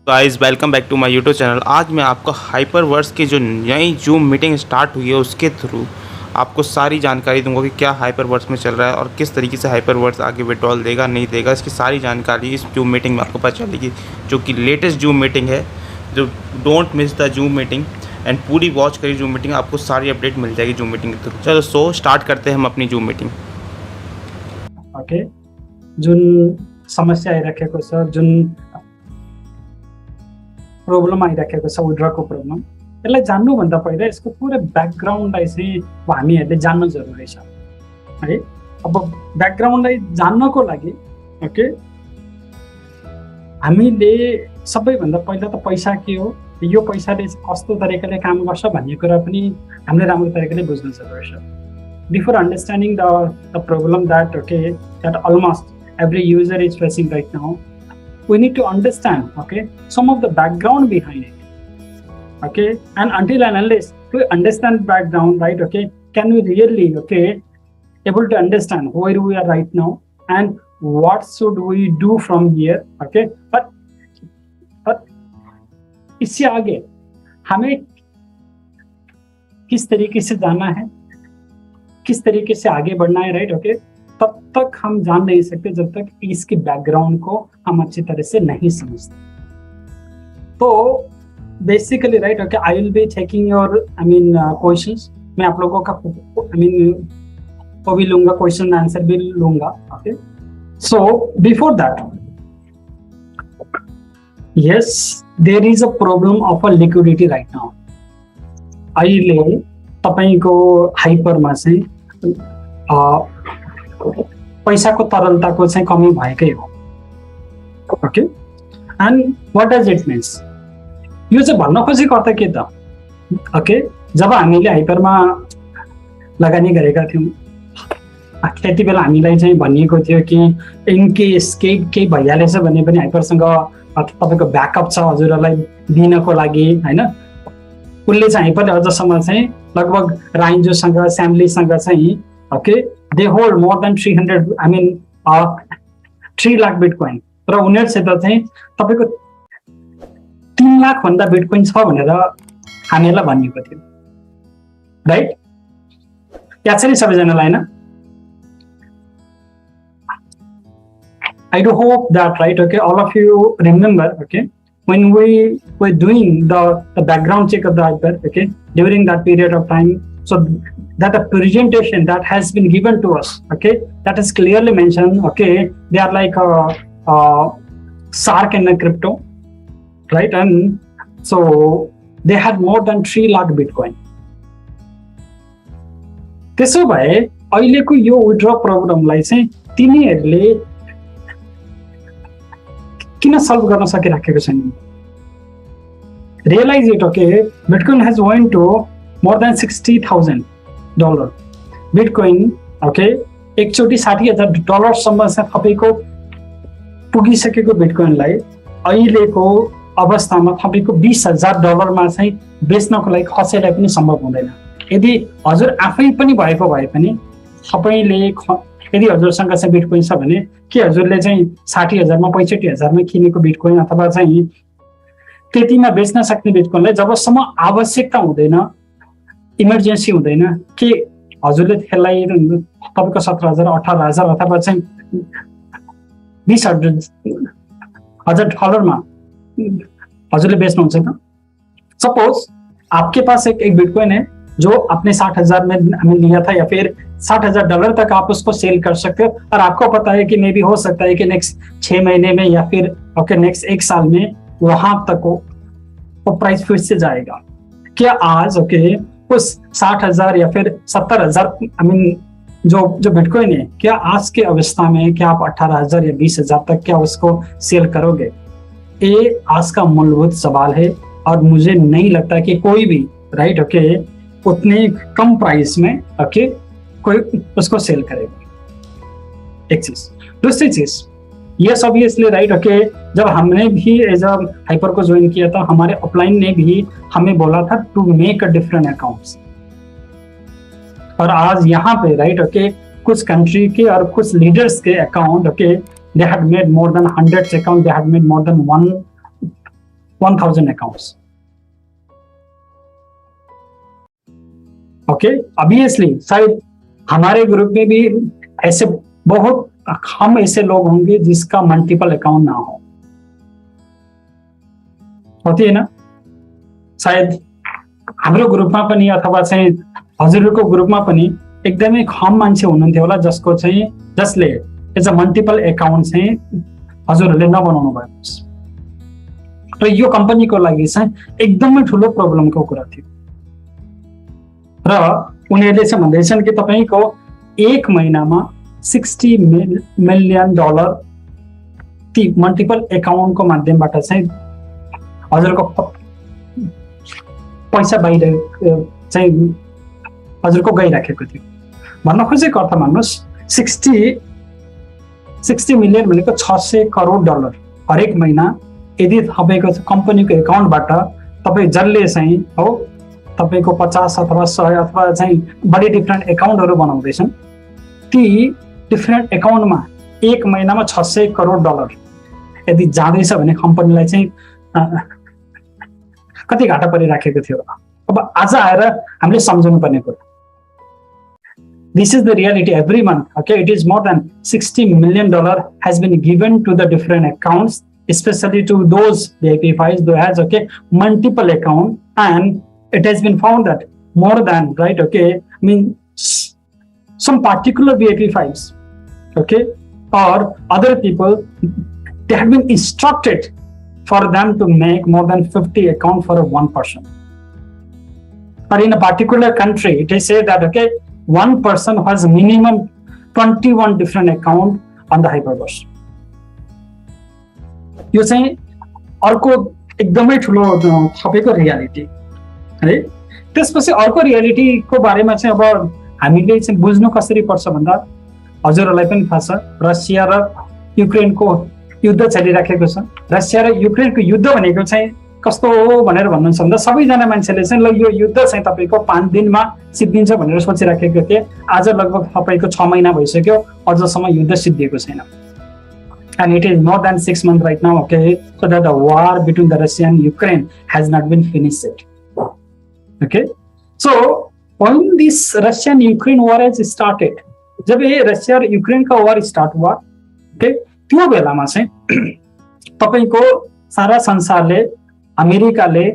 Guys welcome back to my YouTube channel. आज मैं आपको हाइपरवर्स की जो नई जूम मीटिंग स्टार्ट हुई है उसके थ्रू आपको सारी जानकारी दूंगा कि क्या हाइपरवर्स में चल रहा है और किस तरीके से हाइपरवर्स आगे विड्रॉल देगा नहीं देगा। इसकी सारी जानकारी इस जूम मीटिंग में आपको पता चलेगी, जो कि लेटेस्ट जूम मीटिंग है। जो don't miss the zoom meeting and पूरी वॉच करी जूम मीटिंग, आपको सारी अपडेट मिल जाएगी जूम मीटिंग के थ्रू। चलो सो स्टार्ट करते हैं हम अपनी जूम मीटिंग। ओके, जुन समस्या आइराखेको छ, जुन प्रब्लम आइराखेको छ, विड्रको प्रब्लम, यसलाई जान्नुभन्दा पहिला यसको पुरै ब्याकग्राउन्डलाई चाहिँ हामीहरूले जान्न जरुरी छ है। अब ब्याकग्राउन्डलाई जान्नको लागि ओके, हामीले सबैभन्दा पहिला त पैसा के हो, यो पैसाले कस्तो तरिकाले काम गर्छ भन्ने कुरा पनि हामीले राम्रो तरिकाले बुझ्न जरुरी छ। Before understanding the problem that almost every user is facing right now, we need to understand some of the background behind it, and until and unless we understand background, right, can we really able to understand where we are right now and what should we do from here, but इससे आगे हमें kiss तरीके से जाना है, kiss तरीके से आगे बढ़ना है, राइट, तब तक हम जान नहीं सकते जब तक इसके बैकग्राउंड को हम अच्छी तरह से नहीं समझते। तो basically right, I will be taking your questions. मैं आप लोगों का वो भी लूंगा, क्वेश्चन आंसर भी लूंगा। Okay, so before that, yes, there is a problem of a liquidity right now. अहिले तपाईको हाइपरमा चाहिँ पैसाको तरलताको चाहिँ कमी भएकै हो। Okay, and what does it means? यो चाहिँ भन्न खोजेको अर्थ के त? ओके, जब हामीले हाइपरमा लगानी गरेका थियौँ त्यति बेला हामीलाई चाहिँ भनिएको थियो कि इन केस केही भइहालेछ भने पनि हाइपरसँग तपाईको ब्याकअप छ हजुरहरूलाई दिनको लागि, हैन? उसले चाहिँ हाइपरले अझसम्म चाहिँ लगभग राइन्जोसँग, स्याम्लीसँग चाहिँ okay, they hold more than 3 lakh bitcoin, र उनीहरुसित चाहिँ तपाईको 3 लाख भन्दा बिटकोइन छ भनेर हामीलाई भनिएको थियो, राइट? याद छ नि सबैजनालाई, हैन? I do hope that, right, all of you remember, when we were doing the background check of the hyper, during that period of time, so that the presentation that has been given to us, that is clearly mentioned, they are like Shark and crypto, right? And so they had more than 3 lakh Bitcoin. त्यसो भए अहिलेको यो withdraw प्रब्लमलाई चाहिँ तिनीहरूले किन solve गर्न सकिराखेको छैन? Realize it, Bitcoin has went to more than $60,000. Bitcoin, एकचोटि $60,000 सम्म चाहिँ तपाईको पुगिसकेको बिटकोइनलाई अहिलेको अवस्थामा तपाईको $20,000 मा चाहिँ बेच्नको लागि कसैलाई पनि सम्भव हुँदैन। यदि हजुर आफै पनि भएको भए पनि तपाईले, यदि हजुरसँग चाहिँ बिटकोइन छ भने के हजुरले चाहिँ 60,000 मा 65,000 मा किनेको बिटकोइन अथवा चाहिँ त्यतिमा बेच्न सक्ने बिटकोइनलाई जबसम्म आवश्यकता हुँदैन, इमर्जेन्सी हुँदैन, के हजुरले त्यसलाई तपाईको 17,000, 18,000 अथवा चाहिँ $20,000 मा हजुरले बेच्नुहुन्छ त? सपोज आपके पास एक बिटकोइन है जो आपने 60,000 में हमें लिया था, या फिर $60,000 तक आप उसको सेल कर सकते हो, और आपको पता है कि मे भी हो सकता है कि नेक्स्ट 6 महीने में या फिर नेक्स्ट 1 साल में वहां तक वो प्राइस फिर से जाएगा। क्या आज उस 60,000 या फिर 70,000 जो बिटकॉइन है, क्या आज के अवस्था में क्या आप 18,000 या 20,000 तक क्या उसको सेल करोगे? ये आज का मूलभूत सवाल है, और मुझे नहीं लगता कि कोई भी राइट उतने कम प्राइस में कोई उसको सेल करेगा। एक चीज। दूसरी चीज, यस ऑब्वियसली राइट, जब हमने भी एज अ हाइपर को ज्वाइन किया था, हमारे अपलाइन ने भी हमें बोला था to make a different accounts, और आज यहाँ पे राइट कुछ कंट्री के और कुछ लीडर्स के account they had made more than 100 account, they had made more than 1000 accounts. Okay, obviously शायद हमारे ग्रुप में भी ऐसे बहुत हम ऐसे लोग होंगे जिसका मल्टीपल अकाउंट ना हो, होती है ना। सायद हाम्रो ग्रुपमा पनि अथवा चाहिँ हजुरहरूको ग्रुपमा पनि एकदमै कम मान्छे हुनुहुन्थ्यो होला जसले एज अ मल्टिपल अकाउन्ट चाहिँ हजुरहरूले नबनाउनु भएको छ। र यो कम्पनीको लागि चाहिँ एकदमै ठुलो प्रब्लमको कुरा थियो। र उनीहरूले चाहिँ भन्दैछन् कि तपाईको एक महिनामा $60 मिलियन ती मल्टिपल अकाउन्टको माध्यमबाट चाहिँ हजुरको पैसा बाहिर चाहिँ हजुरको गइराखेको थियो। भन्न खोजेको अर्थ मान्नुहोस् 60 मिलियन भनेको $600 करोड हरेक महिना यदि तपाईँको कम्पनीको एकाउन्टबाट तपाईँ जसले चाहिँ हो तपाईँको 50 अथवा 100 अथवा चाहिँ बढी डिफ्रेन्ट एकाउन्टहरू बनाउँदैछन्, ती डिफ्रेन्ट एकाउन्टमा एक महिनामा $600 करोड यदि जाँदैछ भने कम्पनीलाई चाहिँ कति घाटा परिराखेको थियो। अब आज आएर हामीले सम्झनु पर्ने कुरा, this is the reality every month. Okay, it is more than $60 million has been given to the different accounts, especially to those VIP files who has multiple account, and it has been found that more than some particular VIP files, or other people, they have been instructed for them to make more than 50 accounts for one person. Or in a particular country, it is said that one person has minimum 21 different account on the Hyperverse. यो चाहिँ अर्को एकदमै ठुलो थपेको reality है। त्यसपछि अर्को रियालिटीको बारेमा चाहिँ अब हामीले चाहिँ बुझ्नु कसरी पर्छ भन्दा हजुरहरूलाई पनि थाहा छ, रसिया र युक्रेनको युद्ध चलिराखेको छ। रसिया र युक्रेनको युद्ध भनेको चाहिँ कस्तो हो भनेर भन्नुहुन्छ भन्दा सबैजना मान्छेले चाहिँ ल यो युद्ध चाहिँ तपाईको 5 दिनमा सिद्धिन्छ भनेर सोचिराखेको थिए। आज लगभग तपाईको 6 महिना भइसक्यो, अझसम्म युद्ध सिद्धिएको छैन। And it is more than 6 months right now, so that the war between the Russia and Ukraine has not been finished yet. Okay, so when this Russian-Ukraine war has started, जब ये रसिया और Ukraine का war start हुआ, त्यो बेलामा चाहिँ तपाईको सारा संसारले अमेरिकाले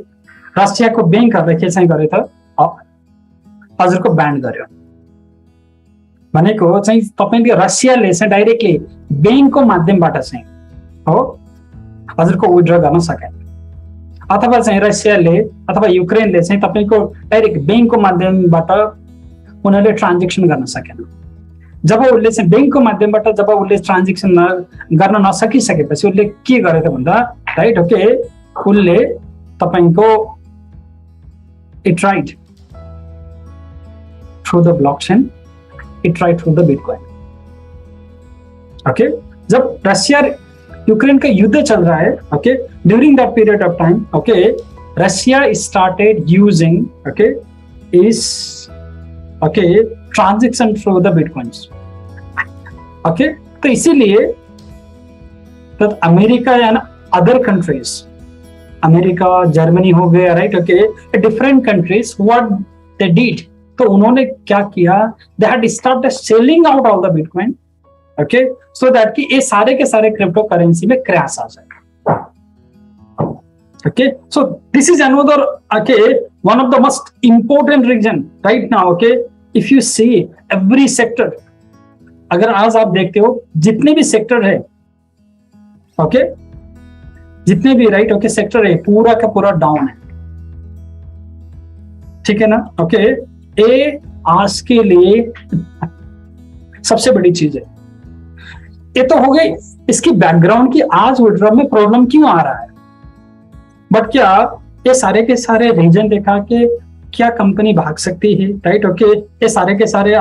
रसियाको बैंकहरुलाई के चाहिँ गरे त हजुरको ब्यान गर्यो। भनेको चाहिँ तपाईले रसियाले चाहिँ डाइरेक्टली बैंकको माध्यमबाट चाहिँ हो हजुरको विथड्र गर्न सकेन, अथवा चाहिँ रसियाले अथवा युक्रेनले चाहिँ तपाईको डाइरेक्ट बैंकको माध्यमबाट उनीहरुले ट्रान्ज्याक्सन गर्न सकेन। जब उसले चाहिँ बैंकको माध्यमबाट जब उसले ट्रान्ज्याक्सन गर्न नसकिसकेपछि उसले के गरे त भन्दा राइट उसले तपाईको it tried through the blockchain, it tried through the Bitcoin. जब रशिया यूक्रेन का युद्ध चल रहा है, during that period of time, Russia started using is transaction through the Bitcoins. तो इसीलिए that America and other countries, America, Germany हो गया, right, different countries what they did, तो उन्होंने क्या किया, they had started selling out all the bitcoin, so that कि ये सारे के सारे क्रिप्टो करेंसी में क्रैश आ जाए। So this is another one of the most important reason right now. If you see every sector, अगर आज आप देखते हो जितने भी सेक्टर है, जितने भी राइट सेक्टर है पूरा का पूरा डाउन है, ठीक है ना। ये आज के लिए सबसे बड़ी चीज है। ये तो हो गई इसकी बैकग्राउंड की आज विड्रॉ में प्रॉब्लम क्यों आ रहा है, बट क्या ये सारे के सारे रीजन देखा कि क्या कंपनी भाग सकती है, राइट, ये सारे के सारे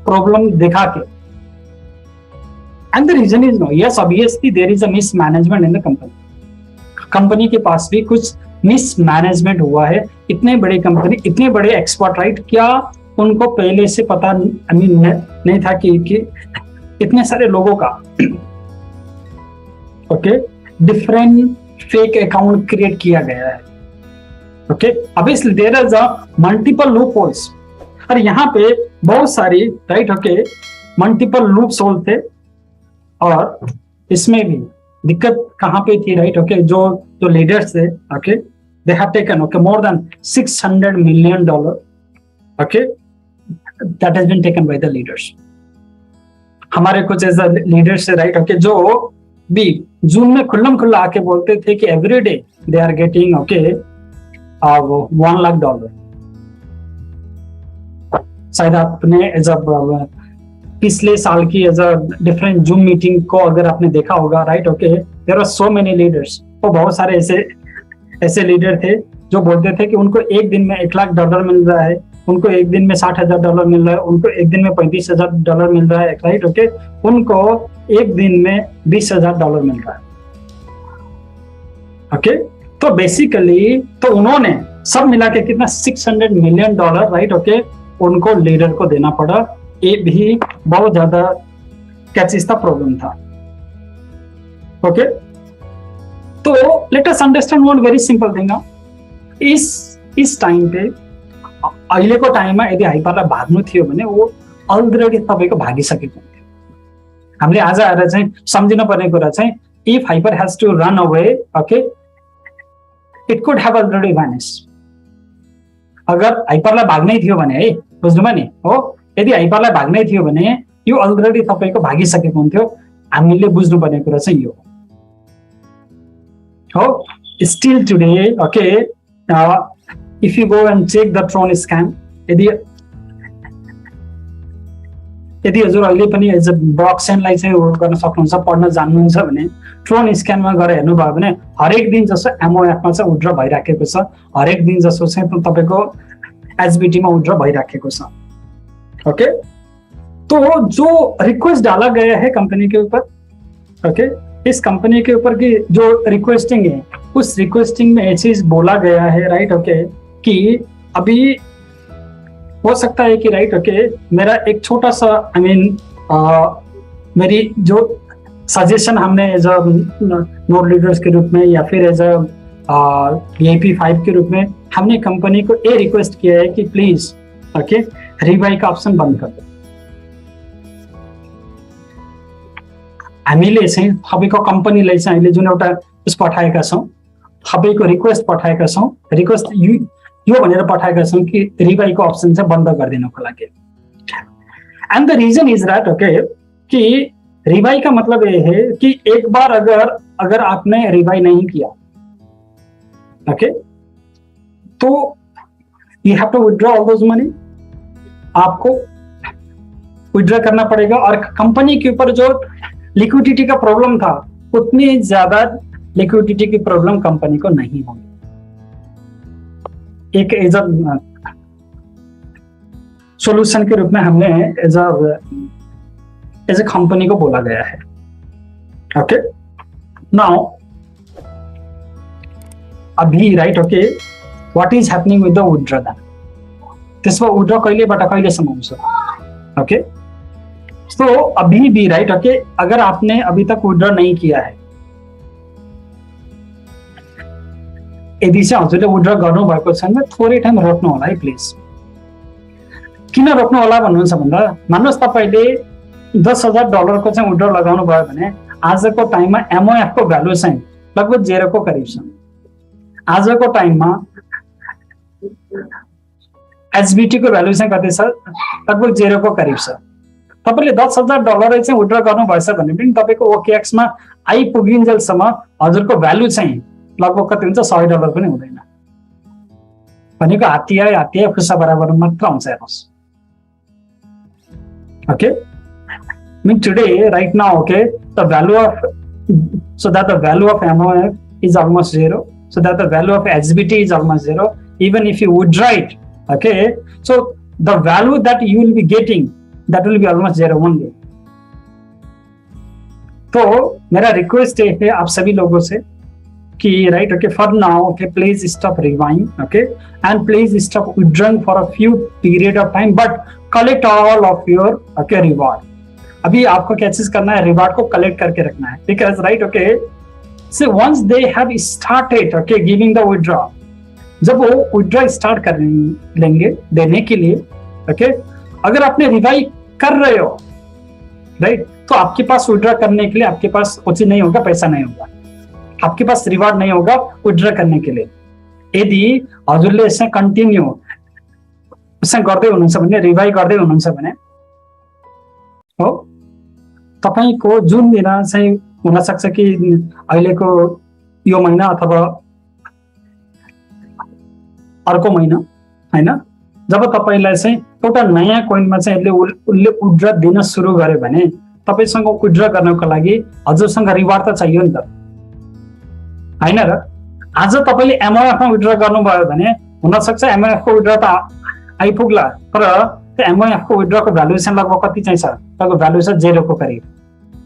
प्रॉब्लम देखा के, and the reason is no, yes obviously there is a mismanagement in the company के पास भी कुछ मिसमैनेजमेंट हुआ है। इतने बड़े कंपनी, इतने बड़े एक्सपर्ट, राइट, क्या उनको पहले से पता नहीं था कि इतने सारे लोगों का डिफरेंट फेक अकाउंट क्रिएट किया गया है। Okay, obviously there is a multiple loopholes, और यहाँ पे बहुत सारी right okay multiple loophole थे। और इसमें भी दिक्कत कहाँ पे थी राइट ओके, जो लीडर्स थे okay, they have taken okay more than $600 million okay, that has been taken by the leaders. हमारे कुछ ऐसा लीडर्स है राइट ओके, जो भी जून में खुल्लम खुल्ला आके बोलते थे कि every day they are getting okay $1 lakh. शायद आपने एज अ पिछले साल की as a different zoom meeting को अगर आपने देखा होगा right okay, there are so many leaders. तो बहुत सारे ऐसे लीडर थे जो बोलते थे कि उनको एक दिन में $1 लाख मिल रहा है, उनको एक दिन में $60,000 मिल रहा है, उनको एक दिन में $35,000 मिल रहा है राइट ओके, उनको एक दिन में $20,000 मिल रहा है ओके। तो बेसिकली तो उन्होंने सब मिला के कितना $600 million राइट ओके उनको लीडर को देना पड़ा। ये भी बहुत ज्यादा कैचिस का प्रॉब्लम था ओके। तो लेट अस अंडरस्टैंड वन वेरी सिंपल थिंग। इस टाइम पे अहिलेको टाइममा यदि हाइपरलाई भाग्नु थियो भने वो अलरेडी तपाईको भागिसकेको हुन्थ्यो। हामीले आज आएर चाहिँ सम्झिन पर्ने कुरा चाहिँ if hyper has to run away okay, it could have already vanish. अगर हाइपरलाई भाग्नै थियो भने है, बुझ्नुभयो नि हो, यदि हाइपरलाई भाग्नै थियो भने यो अलरेडी तपाईको भागिसकेको हुन्थ्यो। हामीले बुझ्नुपर्ने कुरा चाहिँ यो हो। Still today okay, if you go and check the Tron scam, यदि हजुर अहिले पनि एज अ ब्लकचेनलाई चाहिँ गर्न सक्नुहुन्छ, पढ्न जान्नुहुन्छ भने ट्रोन स्क्यानमा गएर हेर्नुभयो भने हरेक दिन जसो एमओएफमा चाहिँ विड्र भइराखेको छ, हरेक दिन जसो चाहिँ तपाईको एसबीटीमा विड्र भइराखेको छ ओके। तो जो रिक्वेस्ट डाला गया है कंपनी के ऊपर ओके, इस कंपनी के ऊपर की जो रिक्वेस्टिंग है, उस रिक्वेस्टिंग में ये चीज बोला गया है राइट ओके कि अभी हो सकता है कि राइट ओके मेरा एक छोटा सा मेरी जो सजेशन हमने एज अ नोड लीडर्स के रूप में या फिर एज अ AP5 के रूप में हमने कंपनी को ये रिक्वेस्ट किया है कि प्लीज ओके रिबाई का ऑप्शन बंद कर दो। हामीले चाहिँ सबैको कम्पनीलाई चाहिँ अहिले जुन एउटा उस पठाएका छौं, सबैको रिक्वेस्ट पठाएका छौं, रिक्वेस्ट यो भनेर पठाएका छौं कि रिबाईको अप्सन चाहिँ बन्द गरिदिनको लागि। And the reason is that okay कि रिबाई का मतलब ये है कि एक बार अगर आपने रिबाई नहीं किया ओके, तो you have to withdraw all those money, आपको विथड्रॉ करना पड़ेगा। और कंपनी के ऊपर जो लिक्विडिटी का प्रॉब्लम था उतनी ज्यादा लिक्विडिटी की प्रॉब्लम कंपनी को नहीं होगी। एक एज अ सॉल्यूशन के रूप में हमने एज अ कंपनी को बोला गया है ओके। नाउ अभी right okay what is happening with the withdraw then, त्यसमा विथड्रॉ कहिलेबाट कहिलेसम्म हुन्छ ओके। तो अभी भी राइट ओके अगर आपने अभी तक विथड्रॉ नहीं किया है, यदि चाहिँ हजुरले विथड्रॉ गर्नु भएको छ भने थोरै टाइम रोक्नु होला है प्लिज। किन रोक्नु होला भन्नुहुन्छ भन्दा मान्नुहोस् तपाईले $10,000 को चाहिँ विथड्रॉ लगाउनु भयो भने आजको टाइममा एमओएफ को भ्यालु चाहिँ लगभग 0 को करिब छ। आजको टाइममा एसबीटी को भ्यालु चाहिँ कति छ, लगभग 0 को करिब छ। तपाईले $10,000 चाहिँ विथड्रॉ गर्नु भएछ भने पनि तपाईको ओकेएक्स मा आइपुगिन्जेलसम्म हजुरको भ्यालु चाहिँ लगभग कति हुन्छ, $100 पनि हुँदैन। भनेको हात्ती खुसा बराबर मात्र हुन्छ हेर्नुस् okay. mean today right now okay the value of so that the value of MOF is almost 0, so that the value of SBT is almost 0. Even if you withdraw it okay, so the value that you will be getting that will be almost 0 only. तो मेरा request है आप सभी लोगों से कि right okay for now okay please stop reviving okay and please stop withdrawing for a few period of time but collect all of your okay reward. अभी आपको क्या चीज करना है, रिवॉर्ड को कलेक्ट करके रखना है बिकॉज राइट ओके से once they have started okay giving the withdraw, जब वो विड्रॉ स्टार्ट कर लेंगे देने के लिए ओके, अगर आपने रिवाई कर रहे हो राइट, तो आपके पास विड्रॉ करने के लिए आपके पास उचित नहीं होगा, पैसा नहीं होगा, आपके पास रिवार्ड नहीं होगा विड्रॉ करने के लिए। यदि हजुरले यसमा कन्टिन्यू यसमा गर्दै हुनुहुन्छ भने, रिवाई गर्दै हुनुहुन्छ भने हो, तपाईको जुन दिन चाहिँ हुन सक्छ कि अहिलेको यो महिना अथवा अर्को महिना हैन, जब तपाईलाई चाहिँ एउटा नयाँ कोइनमा चाहिँ उसले विड्रॉ दिन सुरु गर्यो भने तपाईसँग विड्रॉ गर्नको लागि हजुरसँग रिवार्ड त चाहियो नि त हैन र। आज तपाईले एमआइएफमा विड्रॉ गर्नुभयो भने हुन सक्छ एमआइएफ को विड्रॉ त आइपुग्ला, तर त्यो एमआइएफ को विड्रॉ को भ्यालुएसन लगभग कति चाहिँ छ, त्यसको भ्यालु छ 0 को करिब।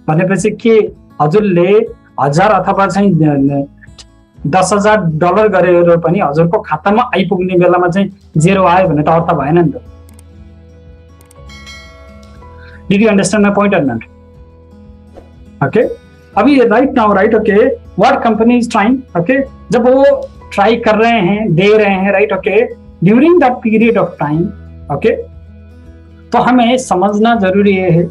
भनेपछि के हजुरले 1000 अथवा चाहिँ $10,000 गरेर पनि हजुरको खातामा आइपुग्ने बेलामा चाहिँ 0 आयो भने त अर्थ भएन नि त। Did you understand my point or not? Okay. अभी right now right okay what company is trying okay, जब वो ट्राई कर रहे हैं दे रहे हैं right okay during that period of time okay, तो हमें समझना जरूरी है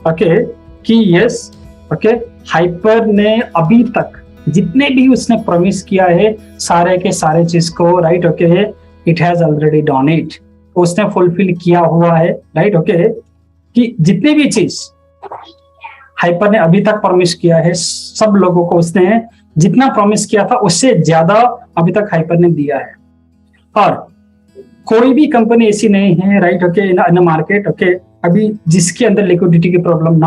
ओके कि यस ओके हाइपर ने अभी तक जितने भी उसने प्रॉमिस किया है सारे के सारे चीज को right okay it has already done it, उसने फुलफिल किया हुआ है राइट ओके, कि जितने भी चीज हाइपर ने अभी तक प्रॉमिस किया है सब लोगों को उसने जितना प्रॉमिस किया था उससे ज्यादा अभी तक हाइपर ने दिया है। और कोई भी कंपनी ऐसी नहीं है right okay in market okay अभी जिसके अंदर लिक्विडिटी की प्रॉब्लम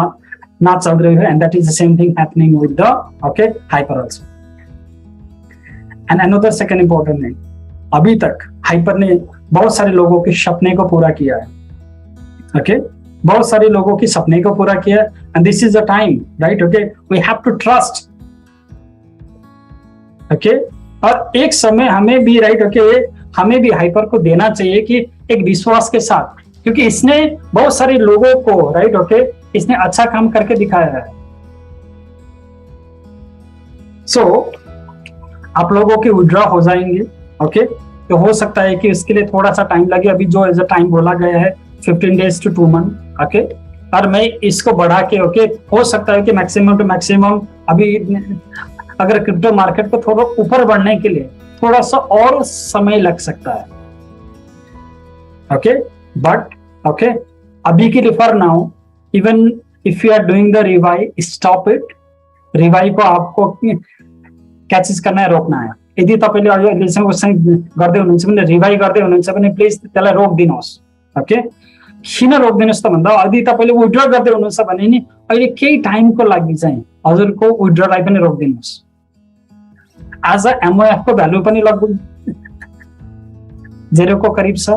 ना चल रही है, and that is the same thing happening with the okay hyper also. And another second important thing, अभी तक हाइपर ने बहुत सारे लोगों के सपने को पूरा किया है ओके, बहुत सारे लोगों की सपने को पूरा किया, and this is the time right okay we have to trust okay. और एक समय हमें भी राइट ओके हमें भी हाइपर को देना चाहिए कि एक विश्वास के साथ, क्योंकि इसने बहुत सारे लोगों को राइट ओके इसने अच्छा काम करके दिखाया है। सो आप लोगों के विड्रॉ हो जाएंगे ओके, तो हो सकता है कि इसके लिए थोड़ा सा टाइम लगे, अभी जो एज अ टाइम बोला गया है 15 days to 2 months ओके, और मैं इसको बढ़ा के ओके हो सकता है कि मैक्सिमम टू मैक्सिमम अभी अगर क्रिप्टो मार्केट को थोड़ा ऊपर बढ़ने के लिए थोड़ा सा और समय लग सकता है ओके, बट ओके अभी के लिए for now even if you are doing the revive stop it, revive को आपको क्या चीज करना है, रोकना है। यदि तपाईँले अहिलेसम्म उसलाई गर्दै हुनुहुन्छ भने रिवाई गर्दै हुनुहुन्छ भने प्लिज त्यसलाई रोकिदिनुहोस् ओके। किन रोकिदिनुहोस् त भन्दा यदि तपाईँले विड्रॉ गर्दै हुनुहुन्छ भने नि अहिले केही टाइमको लागि चाहिँ हजुरको विड्रॉलाई पनि रोकिदिनुहोस्। आज एमओएफ को भ्यालु पनि लगभग 0 को करिब छ,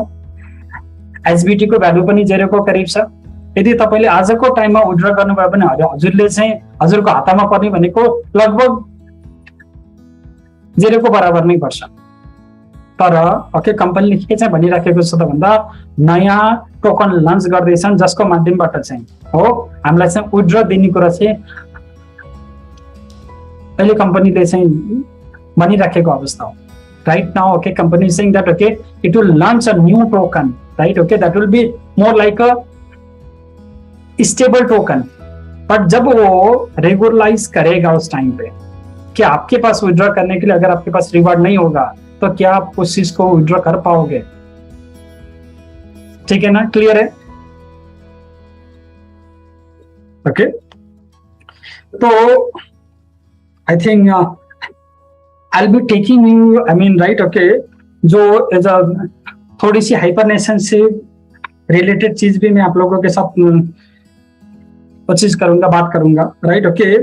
एसबीटी को भ्यालु पनि 0 को करिब छ। यदि तपाईँले आजको टाइममा विड्रॉ गर्नुभयो भने हजुरले चाहिँ हजुरको हातमा पर्ने भनेको लगभग 0 को बराबर नै पर्छ। तर ओके कम्पनीले के चाहिँ भनिराखेको छ त भन्दा नयाँ टोकन लन्च गर्दैछन् जसको माध्यमबाट चाहिँ हो हामीलाई चाहिँ विड्रॉ दिने कुरा चाहिँ अहिले कम्पनीले चाहिँ भनिराखेको अवस्था हो। Right now okay company saying that okay it will launch a new token right okay that will be more like a stable token, but जब वो रेगुलराइज करेगा उस टाइम पे कि आपके पास विड्रॉ करने के लिए अगर आपके पास रिवार्ड नहीं होगा तो क्या आप उस चीज को विड्रॉ कर पाओगे? ठीक है ना, क्लियर है? ओके तो I think I will be taking you I mean right okay जो एज अ थोड़ी सी हाइपरनेशन से रिलेटेड चीज भी मैं आप लोगों के साथ कोशिश करूंगा, बात करूंगा। राइट ओके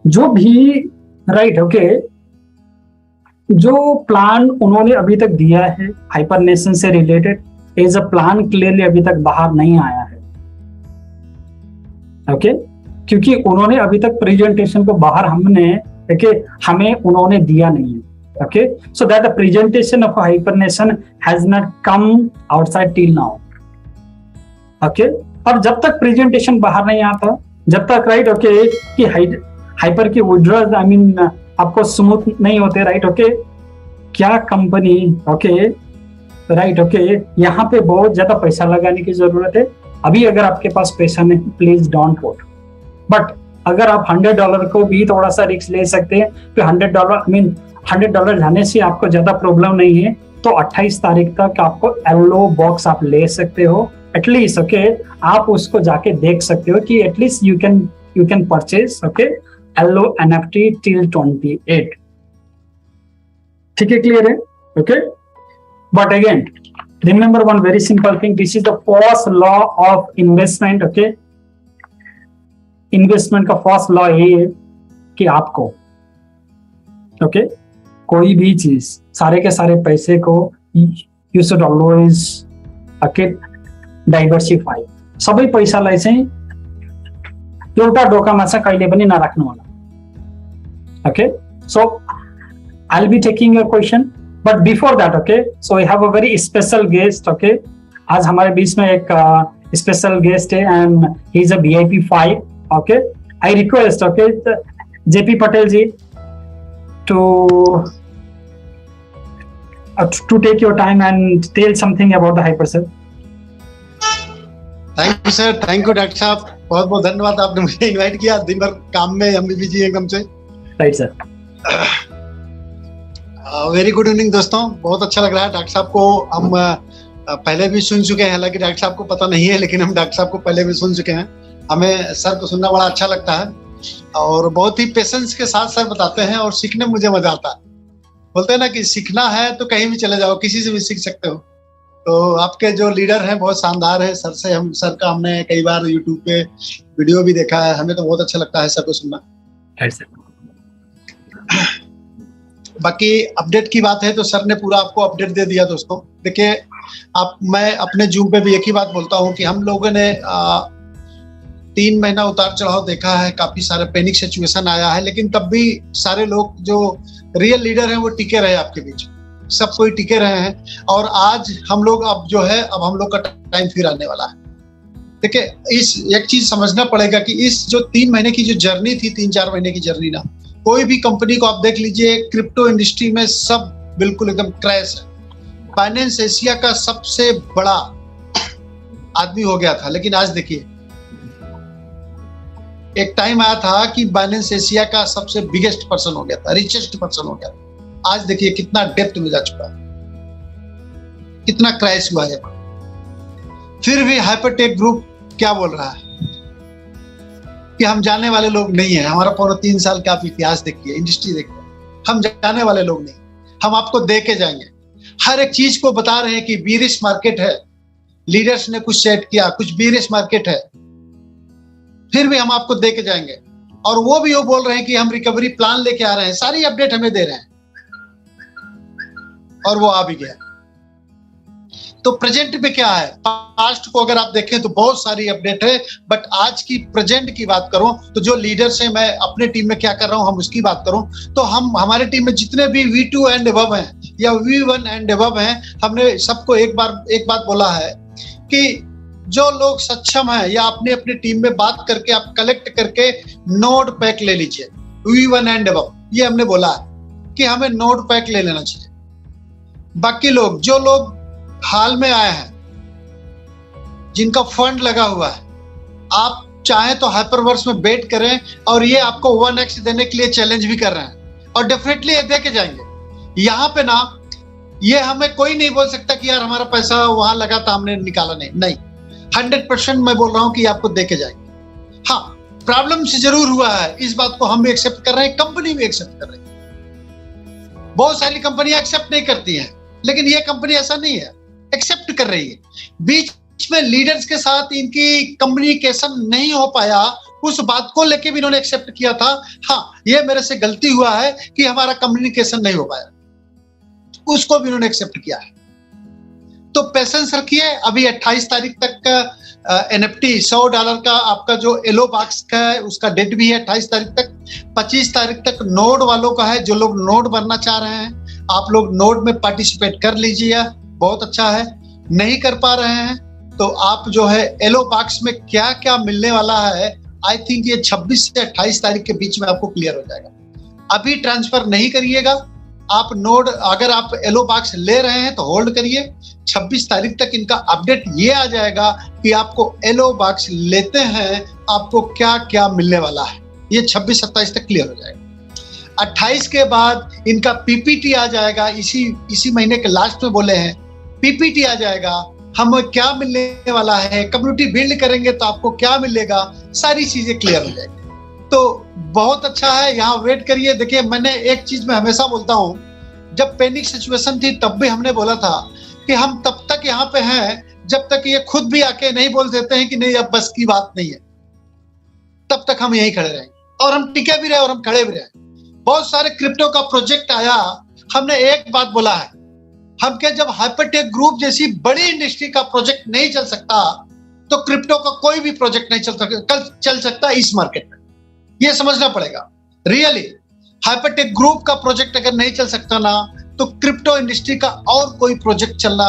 जो भी राइट ओके जो प्लान उन्होंने अभी तक दिया है हाइपरनेशन से related as a plan clearly अभी तक बाहर नहीं आया है ओके क्योंकि उन्होंने अभी तक प्रेजेंटेशन को बाहर हमें उन्होंने दिया नहीं है okay, so that the presentation of Hypernation has not come outside till now okay. और जब तक प्रेजेंटेशन बाहर नहीं आता, जब तक राइट ओके कि हाइपर की विड्रॉ आई मीन आपको स्मूथ नहीं होते, राइट? ओके, क्या कंपनी, ओके राइट, ओके, यहाँ पे बहुत ज्यादा पैसा लगाने की जरूरत है। अभी अगर आपके पास पैसा नहीं, प्लीज डोंट वोट। बट अगर आप $100 को भी थोड़ा सा रिस्क ले सकते हैं, तो $100 जाने से आपको ज्यादा प्रॉब्लम नहीं है, तो 28 तारीख तक आपको येलो बॉक्स आप ले सकते हो एटलीस्ट। ओके, आप उसको जाके देख सकते हो कि at least you can purchase, okay, yellow NFT till 28। ठीक है, क्लियर है? Okay, but again remember one very simple thing, this is the first law of investment। Okay, investment का फर्स्ट लॉ ये है कि आपको, ओके, कोई भी चीज, सारे के सारे पैसे को you should always, okay, diversify. सबै पैसालाई चाहिँ एउटा ढोकामा चाहिँ कहिले पनि नराख्नु होला। Okay, so I will be taking your question, but before that, okay, so we have a very special guest. Okay, आज हमारे बीच में एक स्पेशल गेस्ट है and he is a VIP 5। Okay, I request, okay, JP Patel ji to take your time and tell something about the hypercell। Thank you sir, thank you doctor साहब, बहुत बहुत धन्यवाद, आपने मुझे इनवाइट किया। दिन भर काम में हम भी बिजी हैं एकदम से। Right sir. Very good evening दोस्तों, बहुत अच्छा लग रहा है। डॉक्टर साहब को हम पहले भी सुन चुके हैं, हालांकि डॉक्टर साहब को पता नहीं है, लेकिन हम डॉक्टर साहब को पहले भी सुन चुके हैं। हमें सर को सुनना बड़ा अच्छा लगता है और बहुत ही पेशेंस के साथ सर बताते हैं और सीखने में मुझे मजा आता है। बोलते हैं ना कि सीखना है तो कहीं भी चले जाओ, किसी से भी सीख सकते हो। तो आपके जो लीडर हैं बहुत शानदार है। सर का हमने कई बार यूट्यूब पे वीडियो भी देखा है, हमें तो बहुत अच्छा लगता है सर को सुनना। बाकी अपडेट की बात है तो सर ने पूरा आपको अपडेट दे दिया दोस्तों। देखिए, मैं अपने जूम पे भी एक ही बात बोलता हूँ कि हम लोगों ने 3 महीना उतार चढ़ाव देखा है, काफी सारे पैनिक सिचुएशन आया है, लेकिन तब भी सारे लोग जो रियल लीडर हैं वो टिके रहे आपके बीच, सब कोई टिके रहे हैं। और आज हम लोग अब हम लोग का टाइम फिर आने वाला है। देखिए, इस एक चीज समझना पड़ेगा कि इस जो 3 महीने की जो जर्नी थी, 3-4 महीने की जर्नी ना, कोई भी कंपनी को आप देख लीजिए, क्रिप्टो इंडस्ट्री में सब बिल्कुल एकदम क्रैश है। बाइनेंस एशिया का सबसे बड़ा आदमी हो गया था, लेकिन आज देखिए, एक टाइम आया था कि बाइनेंस एशिया का सबसे बिगेस्ट पर्सन हो गया था, रिचेस्ट पर्सन हो गया था। आज देखिए कितना डेप्थ में जा चुका है, कितना क्रैश हुआ है। फिर भी हाइपरटेक ग्रुप क्या बोल रहा है कि हम जाने वाले लोग नहीं है। हमारा पूरा 3 साल का आप इतिहास देखिए, इंडस्ट्री देखिए, हम जाने वाले लोग नहीं, हम आपको दे के जाएंगे। हर एक चीज को बता रहे हैं कि बीरिश मार्केट है, लीडर्स ने कुछ सेट किया, कुछ बीरिश मार्केट है, फिर भी हम आपको दे के जाएंगे। और वो बोल रहे हैं कि हम रिकवरी प्लान लेके आ रहे हैं, सारी अपडेट हमें दे रहे हैं, और वो आ भी गया। तो प्रेजेंट में क्या है, पास्ट को अगर आप देखें तो बहुत सारी अपडेट है, बट आज की प्रेजेंट की बात करूं तो जो लीडर्स हैं, मैं अपने टीम में क्या कर रहा हूं, हम उसकी बात करूं तो हमारे टीम में जितने भी V2 एंड अबव हैं या V1 एंड अबव हैं, हमने सबको एक बात बोला है कि जो लोग सक्षम हैं या अपने अपने टीम में बात करके आप कलेक्ट करके नोड पैक ले लीजिए, V1 एंड अबव, ये हमने बोला है कि हमें नोड पैक ले लेना चाहिए। बाकी लोग, जो लोग हाल में आए हैं, जिनका फंड लगा हुआ है, आप चाहें तो हाइपरवर्स में बेट करें, और ये आपको 1x देने के लिए चैलेंज भी कर रहे हैं, और डेफिनेटली ये दे के जाएंगे। यहाँ पे ना, ये हमें कोई नहीं बोल सकता कि यार हमारा पैसा वहां लगा था हमने निकाला नहीं। 100% मैं बोल रहा हूं कि आपको दे के जाएंगे। हाँ, प्रॉब्लम से जरूर हुआ है, इस बात को हम भी एक्सेप्ट कर रहे हैं, कंपनी भी एक्सेप्ट कर रही है। बहुत सारी कंपनियां एक्सेप्ट नहीं करती हैं, लेकिन ये कंपनी ऐसा नहीं है, एक्सेप्ट कर रही है। बीच में लीडर्स के साथ इनकी कम्युनिकेशन नहीं हो पाया, उस बात को लेके भी इन्होंने एक्सेप्ट किया था। हाँ, ये मेरे से गलती हुआ है कि हमारा कम्युनिकेशन नहीं हो पाया, उसको भी इन्होंने एक्सेप्ट किया है। तो पेशेंस रखिए। अभी 28 तारीख तक का NFT $100 का आपका जो येलो बॉक्स का है, उसका डेट भी है 28 तारीख तक। 25 तारीख तक नोड वालों का है, जो लोग नोड बनना चाह रहे हैं, आप लोग नोड में पार्टिसिपेट कर लीजिए, बहुत अच्छा है। नहीं कर पा रहे हैं तो आप जो है येलो बॉक्स में क्या क्या मिलने वाला है, आई थिंक ये 26 से 28 तारीख के बीच में आपको क्लियर हो जाएगा। अभी ट्रांसफर नहीं करिएगा। आप नोड, अगर आप येलो बॉक्स ले रहे हैं तो होल्ड करिए। 26 तारीख तक इनका अपडेट ये आ जाएगा कि आपको येलो बॉक्स लेते हैं आपको क्या क्या मिलने वाला है। ये 26-27 तक क्लियर हो जाएगा। 28 के बाद इनका पीपीटी आ जाएगा। इसी महीने के लास्ट में बोले हैं पीपीटी आ जाएगा, हमें क्या मिलने वाला है, कम्युनिटी बिल्ड करेंगे तो आपको क्या मिलेगा, सारी चीजें क्लियर हो जाएगी। तो बहुत अच्छा है, यहाँ वेट करिए। देखिए, मैंने एक चीज में हमेशा बोलता हूँ, जब पैनिक सिचुएशन थी तब भी हमने बोला था कि हम तब तक यहाँ पे हैं जब तक ये खुद भी आके नहीं बोल देते हैं कि नहीं अब बस की बात नहीं है, तब तक हम यहीं खड़े रहेंगे। और हम टिके भी रहे और हम खड़े भी रहे। बहुत सारे क्रिप्टो का प्रोजेक्ट आया, हमने एक बात बोला है, हम क्या, जब हाइपरटेक ग्रुप जैसी बड़ी इंडस्ट्री का प्रोजेक्ट नहीं चल सकता तो क्रिप्टो का कोई भी प्रोजेक्ट नहीं चल सकता इस मार्केट में। ये समझना पड़ेगा। रियली हाइपरटेक ग्रुप का प्रोजेक्ट अगर नहीं चल सकता ना, तो क्रिप्टो इंडस्ट्री का और कोई प्रोजेक्ट चलना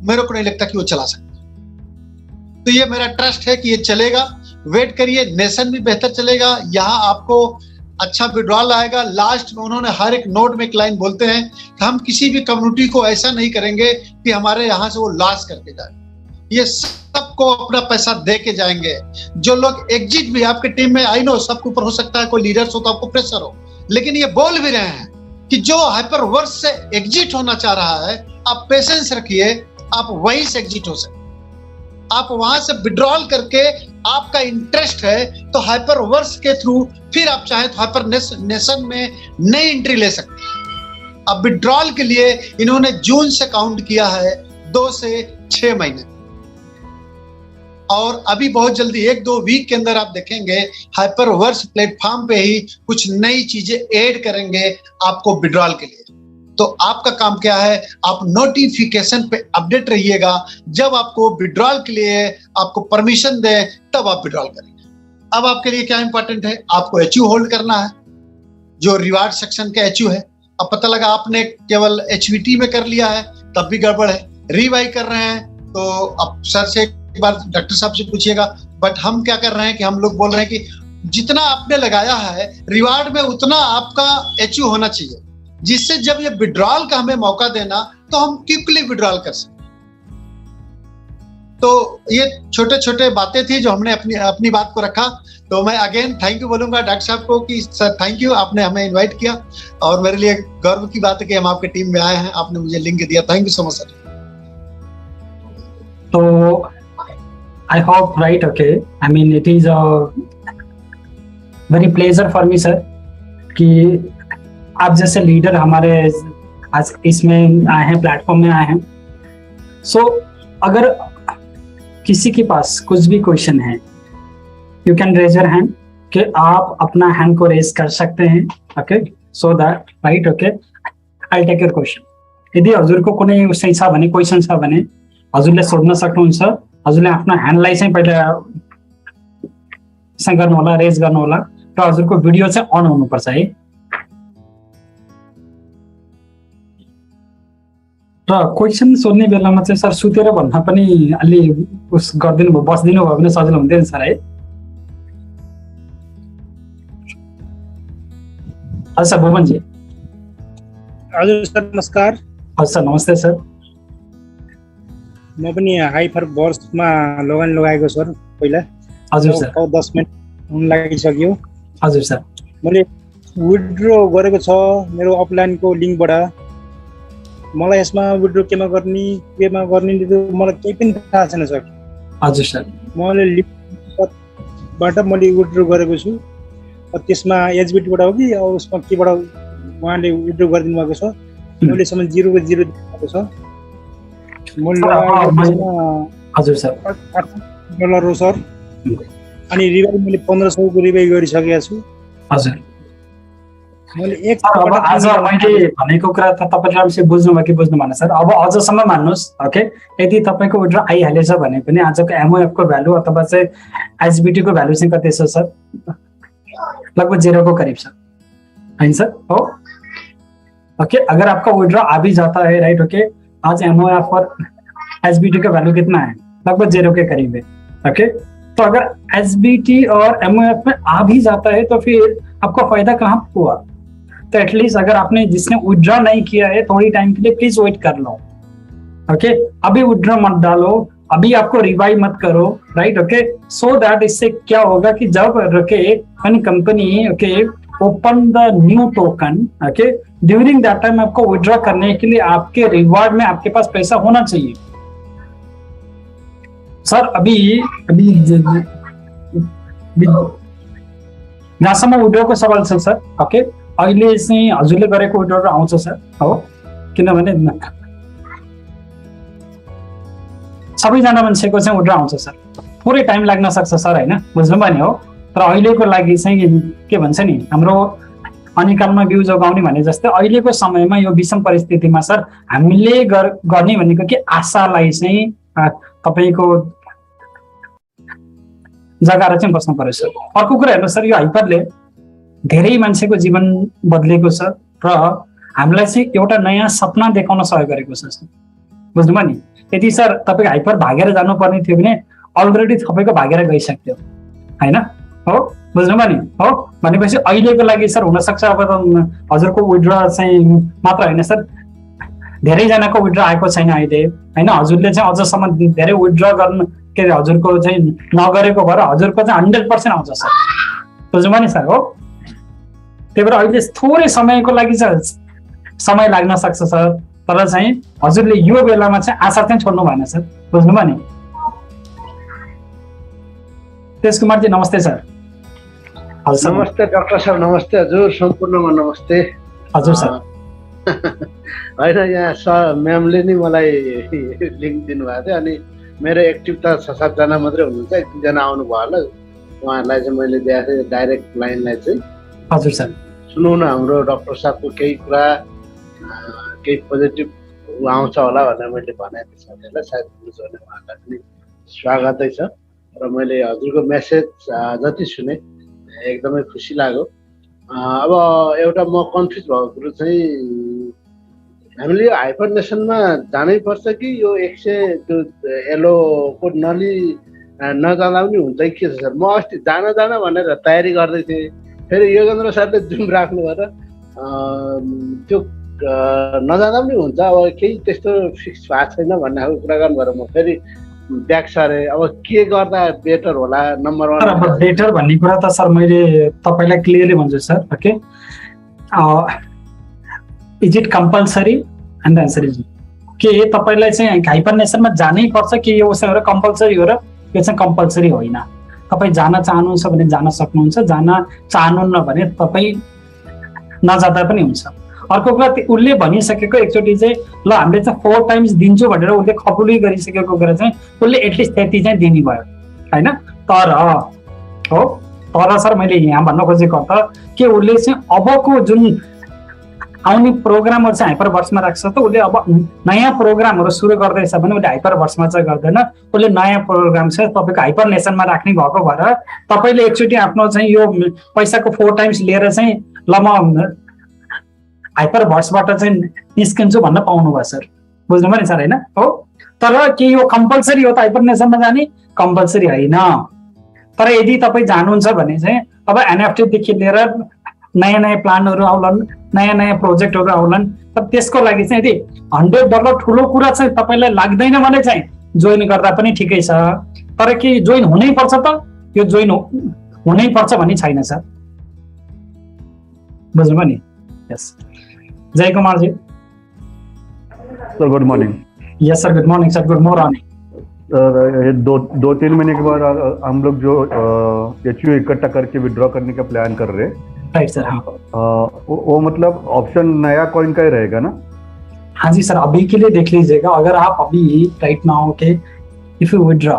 मेरे को नहीं लगता कि वो चला सकता। तो ये मेरा ट्रस्ट है कि ये चलेगा। वेट करिए, नेशन भी बेहतर चलेगा। यहाँ आपको अच्छा विड्रॉल आएगा। लास्ट में उन्होंने हर एक नोट में एक लाइन बोलते हैं कि हम किसी भी कम्युनिटी को ऐसा नहीं करेंगे कि हमारे यहाँ से वो लॉस करके जाए। ये सबको अपना पैसा दे के जाएंगे। जो लोग एग्जिट भी आपके टीम में, आई नो सबके ऊपर हो सकता है, कोई लीडर्स हो तो आपको प्रेशर हो, लेकिन ये बोल भी रहे हैं कि जो हाइपरवर्स से एग्जिट होना चाह रहा है, आप पेशेंस रखिए, आप वहीं से एग्जिट हो सकते। आप वहां से विड्रॉल करके, आपका इंटरेस्ट है तो हाइपरवर्स के थ्रू फिर आप चाहे तो हाइपर नेशन में नई एंट्री ले सकते हैं। अब विड्रॉल के लिए इन्होंने जून से काउंट किया है, 2 से 6 महीने, और अभी बहुत जल्दी 1-2 वीक के अंदर आप देखेंगे हाइपरवर्स प्लेटफॉर्म पे ही कुछ नई चीजें ऐड करेंगे आपको विड्रॉल के लिए। तो आपका काम क्या है, आप नोटिफिकेशन पे अपडेट रहिएगा। जब आपको विड्रॉल के लिए आपको परमिशन दे तब आप विड्रॉल करेंगे। अब आपके लिए क्या इंपॉर्टेंट है, आपको एचयू होल्ड करना है, जो रिवार्ड सेक्शन का एचयू है। अब पता लगा आपने केवल एचवीटी में कर लिया है, तब भी गड़बड़ है। रीवाई कर रहे हैं तो अब सर से एक बार डॉक्टर साहब से पूछिएगा। बट हम क्या कर रहे हैं कि हम लोग बोल रहे हैं कि जितना आपने लगाया है रिवार्ड में उतना आपका एचयू होना चाहिए, जिससे जब ये विड्रॉल का हमें मौका देना तो हम क्विकली विड्रॉल कर सकें। तो ये छोटे छोटे बातें थी जो हमने अपनी बात को रखा। तो मैं अगेन थैंक यू बोलूंगा डॉक्टर साहब को कि सर थैंक यू, आपने हमें इनवाइट किया और मेरे लिए गर्व की बात है कि हम आपके टीम में आए हैं, आपने मुझे लिंक दिया। Thank you so much sir. तो I hope, right, okay. I mean, it is a very pleasure for me, sir, कि आप जैसे लीडर हमारे आज इसमें आए हैं, प्लेटफॉर्म में आए हैं। So, अगर किसी के पास कुछ भी क्वेश्चन है, you can raise your hand, कि आप अपना हैंड को रेज कर सकते हैं, okay? So that, right, okay, I'll take your question. यदि हजुरको कुनै उसै छ भने, क्वेसन छ भने हजुरले सोध्न सक्नुहुन्छ। हजुरले आफ्नो ह्यान्डलाई चाहिँ पहिला गर्नु होला, रेज गर्नु होला र हजुरको भिडियो चाहिँ अन हुनुपर्छ है। र क्वेसन सोध्ने बेलामा चाहिँ सर सुतेर भन्दा पनि अलि उस गरिदिनु भयो, बस्दिनु भयो भने सजिलो हुन्थ्यो नि सर है। हजुर सर, भुवनजी। हजुर सर नमस्कार। हजुर सर नमस्ते सर। म पनि हाइपरवर्समा लगन लगाएको सर पहिला। हजुर सर। 10 मिनट हुन लागिसक्यो। हजुर सर। मैले विथड्र गरेको छ मेरो अपलाइनको लिङ्कबाट। मलाई यसमा विथड्र केमा गर्ने मलाई केही पनि थाहा छैन सर। हजुर सर। मैले लिङ्कबाट मैले विथड्र गरेको छु। त्यसमा एचबिटीबाट हो कि उसमा केबाट उहाँले विथड्र गरिदिनु भएको छ। अहिलेसम्म 0 को 0 दिएको छ। हजुर सर। $8 हो सर। अनि रिवाई मैले 1500 को रिवाई गरिसकेको छु। हजुर। मैले एक अब आज मैले भनेको कुरा त तपाईले राम्ररी बुझ्नु भयो कि बुझ्नु भएन सर। अब अझसम्म मान्नुस्, ओके, यदि तपाईको विथड्र आइहालेछ भने पनि आजको एमओएफ को भ्यालु अथवा चाहिँ एचबिटी को भ्यालु चाहिँ कति छ सर? लगभग 0 को करीब सर, है सर? हो, ओके। अगर आपका विथड्र आ भी जाता है, राइट, ओके, आज एमओएफ और एचबीटी का वैल्यू कितना है? लगभग 0 के करीब है, ओके। तो अगर एचबीटी और एमओएफ में आ भी जाता है तो फिर आपको फायदा कहाँ हुआ? तो एटलीस्ट अगर आपने जिसने विड्रॉ नहीं किया है थोड़ी टाइम के लिए प्लीज वेट कर लो। ओके, अभी विड्रॉ मत डालो, अभी आपको रिवाइव मत करो, राइट? ओके, सो दैट इससे क्या होगा कि जब company okay open the new token, okay, during that time आपको विड्रॉ करने के लिए आपके रिवार्ड में आपके पास पैसा होना चाहिए। सर अभी अभी जहाँसम्म विड्रोको सवाल छ सर, ओके, अहिले चाहिँ हजुरले गरेको विड्रो आउँछ सर, हो, किनभने सबैजना मान्छेको चाहिँ विड्रो आउँछ सर, थोरै टाइम लाग्न सक्छ सर, होइन, बुझ्नुभयो नि, हो। तर अहिलेको लागि चाहिँ के भन्छ नि, हाम्रो अनिकालमा बिउ जोगाउने भने जस्तै अहिलेको समयमा यो विषम परिस्थितिमा सर हामीले गर्ने भनेको के आशालाई चाहिँ तपाईको जगाएर चाहिँ बस्नु पर्यो सर। अर्को कुरा हेर्नु सर, यो हाइपरले धेरै मान्छेको जीवन बदलेको छ र हामीलाई चाहिँ एउटा नयाँ सपना देखाउन सहयोग गरेको छ सर, बुझ्नुभयो नि। यदि सर तपाईको हाइपर भागेर जानुपर्ने थियो भने अलरेडी तपाईँको भागेर गइसक्यो, होइन, हो, बुझ्नुभयो नि, हो। भनेपछि अहिलेको लागि सर हुनसक्छ अब त हजुरको विड्रो चाहिँ मात्र होइन सर, धेरैजनाको विड्रो आएको छैन अहिले, होइन। हजुरले चाहिँ अझसम्म धेरै विड्रो गर्नु के अरे हजुरको चाहिँ नगरेको भएर हजुरको चाहिँ 100% आउँछ सर, बुझ्नुभयो नि सर, हो। त्यही भएर अहिले थोरै समयको लागि चाहिँ समय लाग्न सक्छ सर, तर चाहिँ हजुरले यो बेलामा चाहिँ आशा चाहिँ छोड्नु भएन सर, बुझ्नुभयो नि। तेज कुमारजी नमस्ते सर। हजुर नमस्ते डाक्टर साहब, नमस्ते हजुर, सम्पूर्णमा नमस्ते। हजुर सर। होइन, यहाँ सर म्यामले नि मलाई लिङ्क दिनुभएको थियो, अनि मेरो एक्टिभ त 6-7 जना मात्रै हुनुहुन्छ, 1-2 जना आउनु भयो होला, उहाँहरूलाई चाहिँ मैले दिएको थिएँ डाइरेक्ट लाइनलाई चाहिँ। हजुर सर, सुनौ न हाम्रो डाक्टर साहबको केही कुरा, केही पोजिटिभ आउँछ होला भनेर मैले भनेको थिएँ साथीहरूलाई, सायद बुझ्छ भने उहाँहरूलाई पनि स्वागतै छ। र मैले हजुरको मेसेज जति सुने एकदमै खुसी लाग्यो। अब एउटा म कन्फ्युज भएको कुरो चाहिँ हामीले यो हाइपर नेसनमा जानै पर्छ कि यो 100 त्यो येलोको नली नजाँदा पनि हुन्छ कि के छ सर? म अस्ति जान भनेर तयारी गर्दै थिएँ, फेरि योगेन्द्र सरले जुम राख्नु भएर त्यो नजाँदा पनि हुन्छ, अब केही त्यस्तो फिक्स भएको छैन भन्ने खालको कुरा गर्नु भएर म फेरि ब्याक सरे। अब के गर्दा बेटर होला? नम्बर 1 अब बेटर भन्ने कुरा त सर मैले तपाईलाई क्लियरली भन्छु sir, okay, is it compulsory? And the answer is के तपाईलाई चाहिँ हाइपर नेसनमा जानै पर्छ कि यो चाहिँ कम्पल्सरी हो र यो चाहिँ कम्पल्सरी होइन। तपाईँ जान चाहनुहुन्छ भने जान सक्नुहुन्छ, जान चाहनुहुन्न भने तपाईँ नजाँदा पनि हुन्छ। अर्को कुरा उसले भनिसकेको एकचोटि चाहिँ ल हामीले चाहिँ 4 टाइम्स दिन्छु भनेर उसले खपुली गरिसकेको कुरा चाहिँ उसले एटलिस्ट त्यति चाहिँ दिने भयो, होइन। तर हो, तर सर मैले यहाँ भन्न खोजेको त के उसले चाहिँ अबको जुन आउने प्रोग्रामहरू चाहिँ हाइपर बर्समा राख्छ त उसले अब नयाँ प्रोग्रामहरू सुरु गर्दैछ भने उसले हाइपर बर्समा चाहिँ गर्दैन, उसले नयाँ प्रोग्राम चाहिँ तपाईँको हाइपर नेसनमा राख्ने भएको भएर तपाईँले एकचोटि आफ्नो चाहिँ यो पैसाको 4 टाइम्स लिएर चाहिँ ल म हाइपर बर्सबाट चाहिँ निस्किन्छु भन्न पाउनु भयो सर, बुझ्नुभयो नि सर, होइन, हो। तर के यो कम्पल्सरी हो त हाइपर नेसनमा जाने? कम्पल्सरी होइन। तर यदि तपाईँ जानुहुन्छ भने चाहिँ अब एनएफटीदेखि लिएर नयाँ नयाँ प्लानहरू आउलान्, नयाँ नयाँ प्रोजेक्टहरू आउलान्, तर त्यसको लागि चाहिँ यदि $100 ठुलो कुरा चाहिँ तपाईँलाई लाग्दैन भने चाहिँ जोइन गर्दा पनि ठिकै छ। तर के जोइन हुनै पर्छ त? यो जोइन हुनै पर्छ भन्ने छैन सर, बुझ्नुभयो नि। Yes, Jay Kumar ji. Sir good morning. Yes sir, good morning sir, good morning. ये 2-3 महीने के बाद हम लोग जो HU इकट्ठा करके विड्रॉ करने का प्लान कर रहे हैं, राइट सर। हाँ, वो मतलब ऑप्शन नया कॉइन का ही रहेगा ना? हाँ जी सर, अभी के लिए देख लीजिएगा। अगर आप अभी राइट नाउ के इफ यू विड्रॉ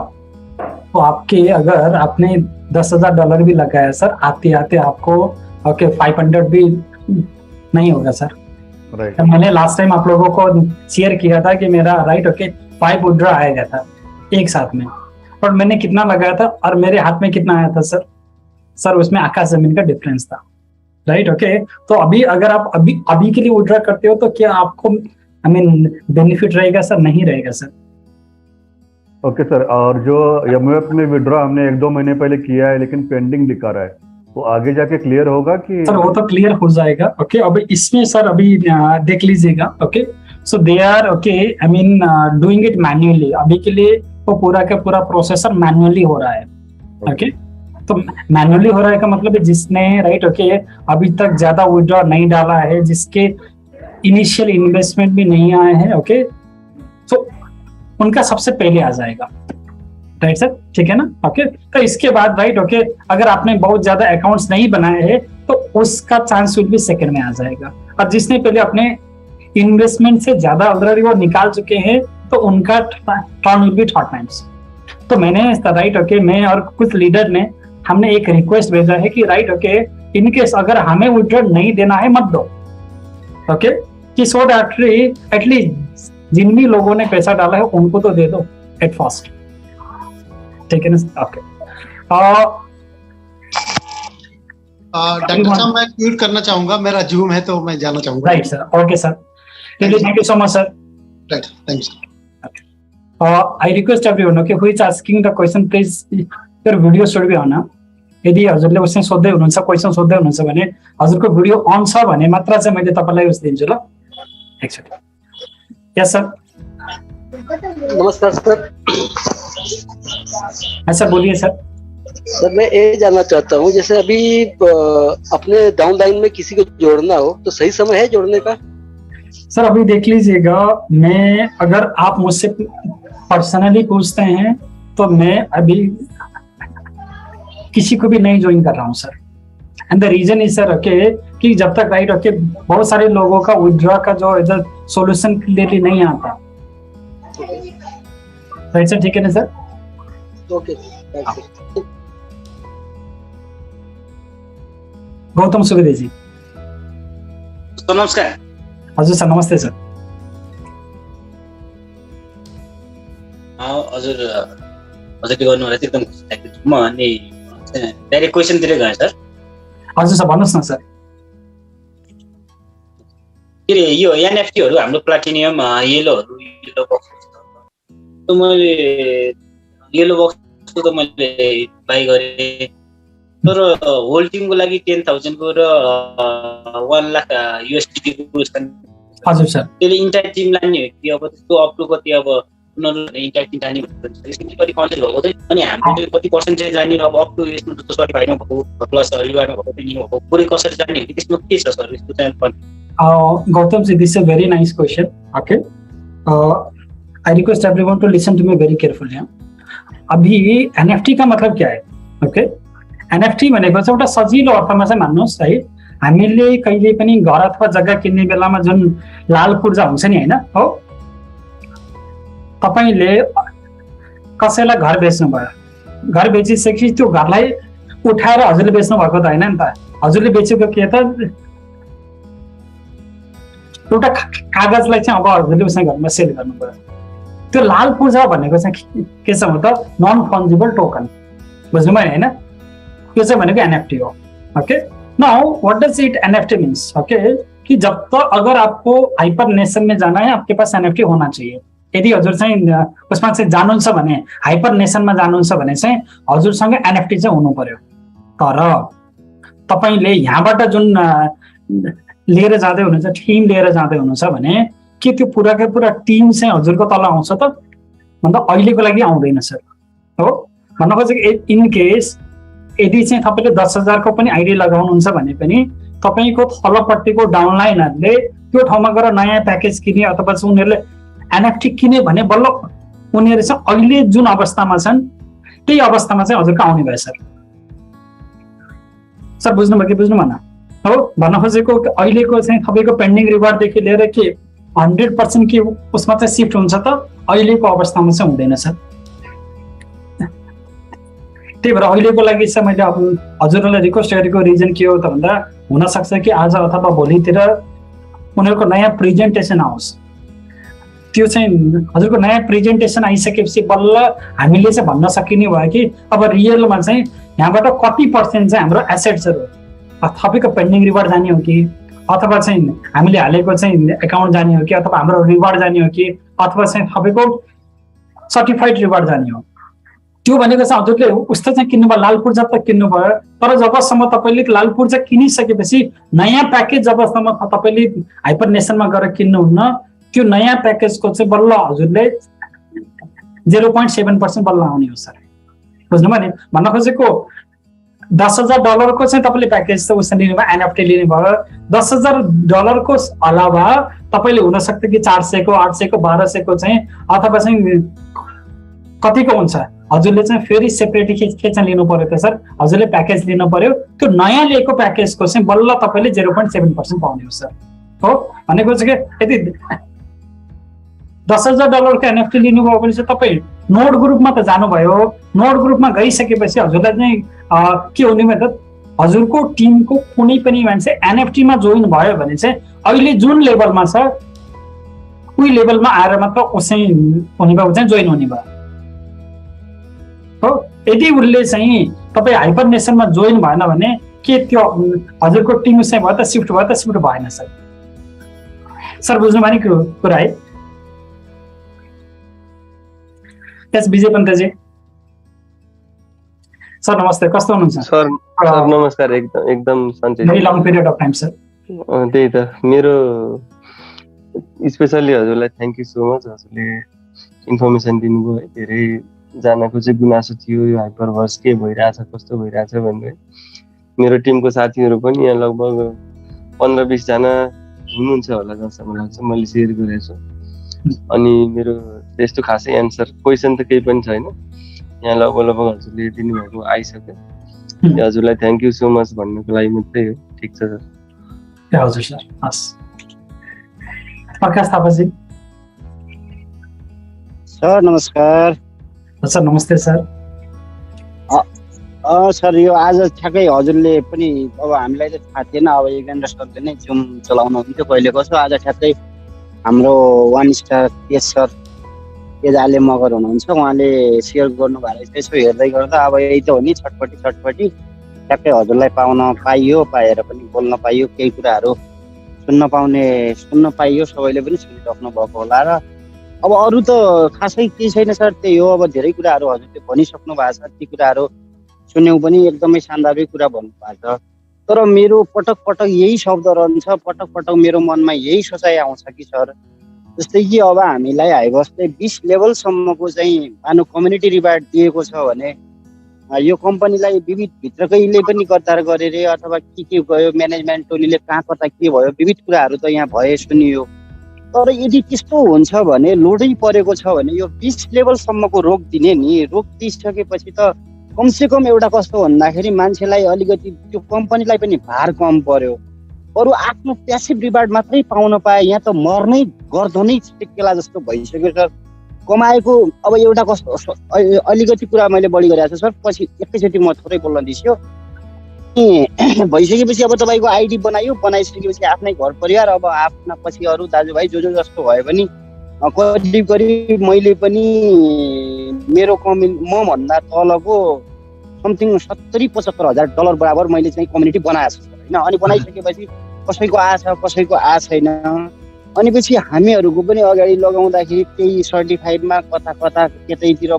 तो आपके अगर आपने $10,000 भी लगाया सर, आते आते आपको ओके 500 भी नहीं होगा सर। राइट, मैंने लास्ट टाइम आप लोगों को शेयर किया था कि मेरा राइट ओके 5 विड्रॉ आएगा था एक साथ में, और मैंने कितना लगाया था और मेरे हाथ में कितना आया था सर? सर उसमें आकाश जमीन का डिफरेंस था, राइट ओके। तो अभी अगर आप अभी के लिए विड्रॉ करते हो तो क्या आपको बेनिफिट रहेगा सर? नहीं रहेगा सर। Okay sir. और जो MUF में विड्रॉ हमने 1-2 महीने पहले किया है लेकिन पेंडिंग दिखा रहा है, वो आगे जाके क्लियर होगा कि सर वो तो क्लियर हो जाएगा। ओके अब इसमें सर अभी देख लीजिएगा। Okay so they are okay I mean doing it manually. अभी के लिए वो पूरा का पूरा प्रोसेसर मैन्युअली हो रहा है। ओके तो मैन्युअली हो रहा है का मतलब है जिसने राइट ओके अभी तक ज्यादा विड्रॉ नहीं डाला है, जिसके इनिशियल इन्वेस्टमेंट भी नहीं आए हैं, ओके तो उनका सबसे पहले आ जाएगा। राइट सर, ठीक है ना। ओके तो इसके बाद राइट ओके अगर आपने बहुत ज्यादा अकाउंट्स नहीं बनाए हैं तो उसका चांस विल भी सेकंड में आ जाएगा। और जिसने पहले अपने इन्वेस्टमेंट से ज्यादा ऑलरेडी वो निकाल चुके हैं तो उनका turn will be third times. तो मैंने राइट ओके मैं और कुछ लीडर ने हमने एक रिक्वेस्ट भेजा है कि राइट ओके इनकेस अगर हमें विड्रॉ नहीं देना है मत दो। ओके कि सो दैट एटलीस्ट जिन भी लोगों ने पैसा डाला है उनको तो दे दो एट फर्स्ट, ठीक है ना। ओके डॉक्टर साहब मैं ट्वीट करना चाहूंगा, मेरा जूम है तो मैं जाना चाहूंगा। Right sir, okay sir, thank you so much sir. Right, thanks. I request everyone okay who is asking the question please your video should be on। यदि हजुरले उसले सोध्दै हुनुहुन्छ क्वेशन सोध्दै हुनुहुन्छ भने हजुरको भिडियो अन छ भने मात्र चाहिँ मैले तपाईलाई उस दिन्छु ल। एकचोटि यस सर। नमस्कार सर। अच्छा बोलिए सर। सर मैं ये जानना चाहता हूँ जैसे अभी अपने डाउन लाइन में किसी को जोड़ना हो तो सही समय है जोड़ने का? सर अभी देख लीजिएगा, मैं अगर आप मुझसे पर्सनली पूछते हैं तो मैं अभी किसी को भी नहीं ज्वाइन कर रहा हूँ sir. And the reason is sir okay कि जब तक राइट ओके बहुत सारे लोगों का विड्रॉ का जो इधर सॉल्यूशन क्लियरली नहीं आता। राइट सर, ठीक है ना सर। ओके गौतम सुवेदी जी। तो नमस्कार। हजुर सर, नमस्ते सर। हजुर हजुरले गर्नुभयो एकदम खुसी लागेको छु म। अनि डाइरेक्ट क्वेसनतिर गएँ सर। हजुर सर भन्नुहोस् न सर। के अरे यो एनएफटीहरू हाम्रो प्लाटिनियम येलोहरू येलो बक्स त मैले येलो बक्सको त मैले बाई गरेँ, तर होल टिमको लागि 10,000 को र 1 लाख USDT को छन्। हजुर सर। त्यसले इन्टायर टिम लाने हो कि अब त्यस्तो अप टु कति अब उनीहरूले इन्टायर टिम लाने भन्छ यसमा कति कन्सेप्ट भएको चाहिँ अनि हामीले कति पर्सेन्टेज लाने अब अप टु यसमा त सर्टिफाइडमा भएको प्लस रिवार्डमा भएको पनि भएको पुरै कसरी जाने हो कि त्यसमा के छ सर यसको चाहिँ पनि? Gautam ji, this is a very nice question. Okay I request everyone to listen to me very carefully. अभी एनएफटी का मतलब क्या है? ओके एनएफटी भनेको चाहिँ एउटा सजिलो अर्थमा चाहिँ मान्नुहोस् है, हामीले कहिले पनि घर अथवा जग्गा किन्ने बेलामा जुन लाल पूर्जा हुन्छ नि हैन हो, तपाईले कसैलाई घर बेच्नु भयो, घर बेचिसकेपछि त्यो घरलाई उठाएर हजुरले बेच्नु भएको त हैन नि त। हजुरले बेचेको के त एउटा कागजलाई चाहिँ अब हजुरले उसै घरमा सेल गर्नु पर्यो। त्यो लाल पूर्जा भनेको चाहिँ के छ भन्दा नन फन्जिबल टोकन, बुझ्नु भयो हैन? त्यो चाहिँ भनेको एनएफटी हो। Okay now what does it NFT means? Okay कि जब तक अगर आपको हाइपर नेशन में जाना है आपके पास एनएफटी होना चाहिए। यदि हजुर चाहिँ उसमा चाहिँ जानुहुन्छ भने हाइपर नेसनमा जानुहुन्छ भने चाहिँ हजुरसँग एनएफटी चाहिँ हुनु पर्यो। तर तपाईले यहाँबाट जुन लिएर जाँदै हुनुहुन्छ, टिम लिएर जाँदै हुनुहुन्छ भने के त्यो पुराकै पुरा टिम चाहिँ हजुरको तल आउँछ त? भन्दा अहिलेको लागि आउँदैन सर। हो भन्न खोजेको इन केस यदि चाहिँ तपाईले 10,000 को पनि आइडी लगाउनुहुन्छ भने पनि तपाईको तलपट्टिको डाउनलाइनहरुले त्यो ठाउँमा गएर नयाँ प्याकेज किने अथवा चाहिँ उनीहरुले एनएफटी किने भने बल्ल उनीहरु चाहिँ अहिले जुन अवस्थामा छन् त्यही अवस्थामा चाहिँ हजुरको आउने भयो सर। सर बुझ्नु भयो कि बुझ्नु भएन? हो भन्न खोजेको अहिलेको चाहिँ तपाईको पेन्डिङ रिवार्ड देखि लिएर के 100% के उसमा चाहिँ शिफ्ट हुन्छ त? अहिलेको अवस्थामा चाहिँ हुँदैन सर। त्यही भएर अहिलेको लागि चाहिँ मैले अब हजुरलाई रिक्वेस्ट गरेको रिजन के हो त भन्दा हुन सक्छ कि आज अथवा भोलितिर उनीहरुको नयाँ प्रेजेन्टेसन आओस्। त्यो चाहिँ हजुरको नयाँ प्रेजेन्टेसन आइसकेपछि बल्ल हामीले चाहिँ भन्न सकिने भयो कि अब रियलमा चाहिँ यहाँबाट कति पर्सेन्ट चाहिँ हाम्रो एसेट्सहरु तपाईको पेन्डिङ रिवार्ड जाने हो कि अथवा चाहिँ हामीले हालेको चाहिँ अकाउन्ट जाने हो कि अथवा हाम्रो रिवार्ड जाने हो कि अथवा चाहिँ तपाईको सर्टिफाइड रिवार्ड जाने हो। त्यो भनेको चाहिँ हजुरले उस्तो चाहिँ किन्नुभयो, लाल पूर्जा त किन्नुभयो, तर जबसम्म तपाईँले लाल पूर्जा किनिसकेपछि नयाँ प्याकेज जबसम्म तपाईँले हाइपर नेसनमा गएर किन्नुहुन्न, त्यो नयाँ प्याकेजको चाहिँ बल्ल हजुरले 0.7% बल्ल आउने हो सर। बुझ्नुभयो नि? भन्न खोजेको $10,000 को चाहिँ तपाईँले प्याकेज त उसले लिनुभयो, एनएफटी लिनुभयो। $10,000 को अलावा तपाईँले हुनसक्छ कि 400 को 800 को 1200 को चाहिँ अथवा चाहिँ कतिको हुन्छ हजुरले चाहिँ फेरि सेपरेटली के चाहिँ लिनु पर्यो त सर, हजुरले प्याकेज लिनु पर्यो। त्यो नयाँ लिएको प्याकेजको चाहिँ बल्ल तपाईँले 0.7% पाउने हो सर। हो भनेको चाहिँ के यदि $10,000 को एनएफटी लिनुभयो भने चाहिँ तपाईँ नोड ग्रुपमा त जानुभयो, नोड ग्रुपमा गइसकेपछि हजुरलाई चाहिँ के हुने भने त हजुरको टिमको कुनै पनि मान्छे एनएफटीमा जोइन भयो भने चाहिँ अहिले जुन लेभलमा छ उही लेभलमा आएर मात्र उसै हुने भयो चाहिँ जोइन हुने भयो। हो यदि उसले चाहिँ तपाईँ हाइपर नेसनमा जोइन भएन भने के त्यो हजुरको टिम चाहिँ भयो त शिफ्ट भयो त शिफ्ट भएन सर। सर बुझ्नु भयो नि कुरा है? यस विजय पन्तजी सर नमस्ते, कस्तो हुनुहुन्छ सर? सर नमस्कार, एकदम सन्चै। Very long period of time sir. त्यही त मेरो स्पेसली हजुरलाई थ्याङ्क यू सो मच, हजुरले इन्फर्मेसन दिनुभयो है। धेरैजनाको चाहिँ गुनासो थियो यो हाइपरभर्स के भइरहेछ कस्तो भइरहेछ भनेर। मेरो टिमको साथीहरू पनि यहाँ लगभग 15-20 जना हुनुहुन्छ होला जसम्म लाग्छ, मैले सेयर गरेको छु। अनि मेरो त्यस्तो खासै एन्सर क्वेसन त केही पनि छैन, यहाँ लगभग हजुरले दिनुभएको आइसक्यो। हजुरलाई थ्याङ्क यू सो मच भन्नुको लागि मात्रै हो। ठिक छ सर। हजुर सर। हस् प्रकाश थापाजी। सर नमस्कार। सर नमस्ते सर। सर यो आज ठ्याक्कै हजुरले पनि अब हामीलाई त थाहा थिएन, अब योगेन्द्र सरले नै जुम चलाउनुहुन्थ्यो कहिले कसो। आज ठ्याक्कै हाम्रो 1 स्टार तेज सर तेजाले मगर हुनुहुन्छ, उहाँले सेयर गर्नुभएको रहेछ। यसो हेर्दै गर्दा अब यही त हो नि, छटपटी ठ्याक्कै हजुरलाई पाउन पाइयो, पाएर पनि बोल्न पाइयो, केही कुराहरू सुन्न पाइयो, सबैले पनि सुनिराख्नु भएको होला। र अब अरू त खासै केही छैन सर, त्यही हो। अब धेरै कुराहरू हजुरले भनिसक्नु भएको छ, ती कुराहरू सुन्यौँ पनि, एकदमै सान्दर्भिक कुरा भन्नुभएको छ। तर मेरो पटक यही शब्द रहन्छ, पटक मेरो मनमा यही सोचाइ आउँछ कि सर जस्तै कि अब हामीलाई हाइबसले 20 लेभलसम्मको चाहिँ मानु कम्युनिटी रिवार्ड दिएको छ भने यो कम्पनीलाई विविध भित्रकैले पनि गद्दार गरेर अथवा के भयो, म्यानेजमेन्ट टोलीले कहाँ कता के भयो, विविध कुराहरू त यहाँ भए सुनियो। तर यदि त्यस्तो हुन्छ भने लोडै परेको छ भने यो 20 लेभलसम्मको रोक दिने नि, रोक दिइसकेपछि त कमसेकम एउटा कस्तो भन्दाखेरि मान्छेलाई अलिकति त्यो कम्पनीलाई पनि भार कम पर्यो, अरू आफ्नो प्यासिभ रिवार्ड मात्रै पाउन पाए। यहाँ त मर्नै गर्दनै टेक्केला जस्तो भइसक्यो सर। कमाएको अब एउटा कस्तो अलिकति कुरा मैले बढी गरेको छु सर, पछि एकैचोटि म थोरै बोल्न दिन्छु। भइसकेपछि अब तपाईँको आइडी बनाइसकेपछि आफ्नै घर परिवार, अब आफ्ना पछि अरू दाजुभाइ जो जस्तो भयो भने करिब मैले पनि मेरो म भन्दा तलको समथिङ 70-75 हजार डलर बराबर मैले चाहिँ कम्युनिटी बनाएको छु होइन। अनि बनाइसकेपछि कसैको आछ कसैको आ छैन, अनि पछि हामीहरूको पनि अगाडि लगाउँदाखेरि केही सर्टिफाइडमा कता त्यतैतिर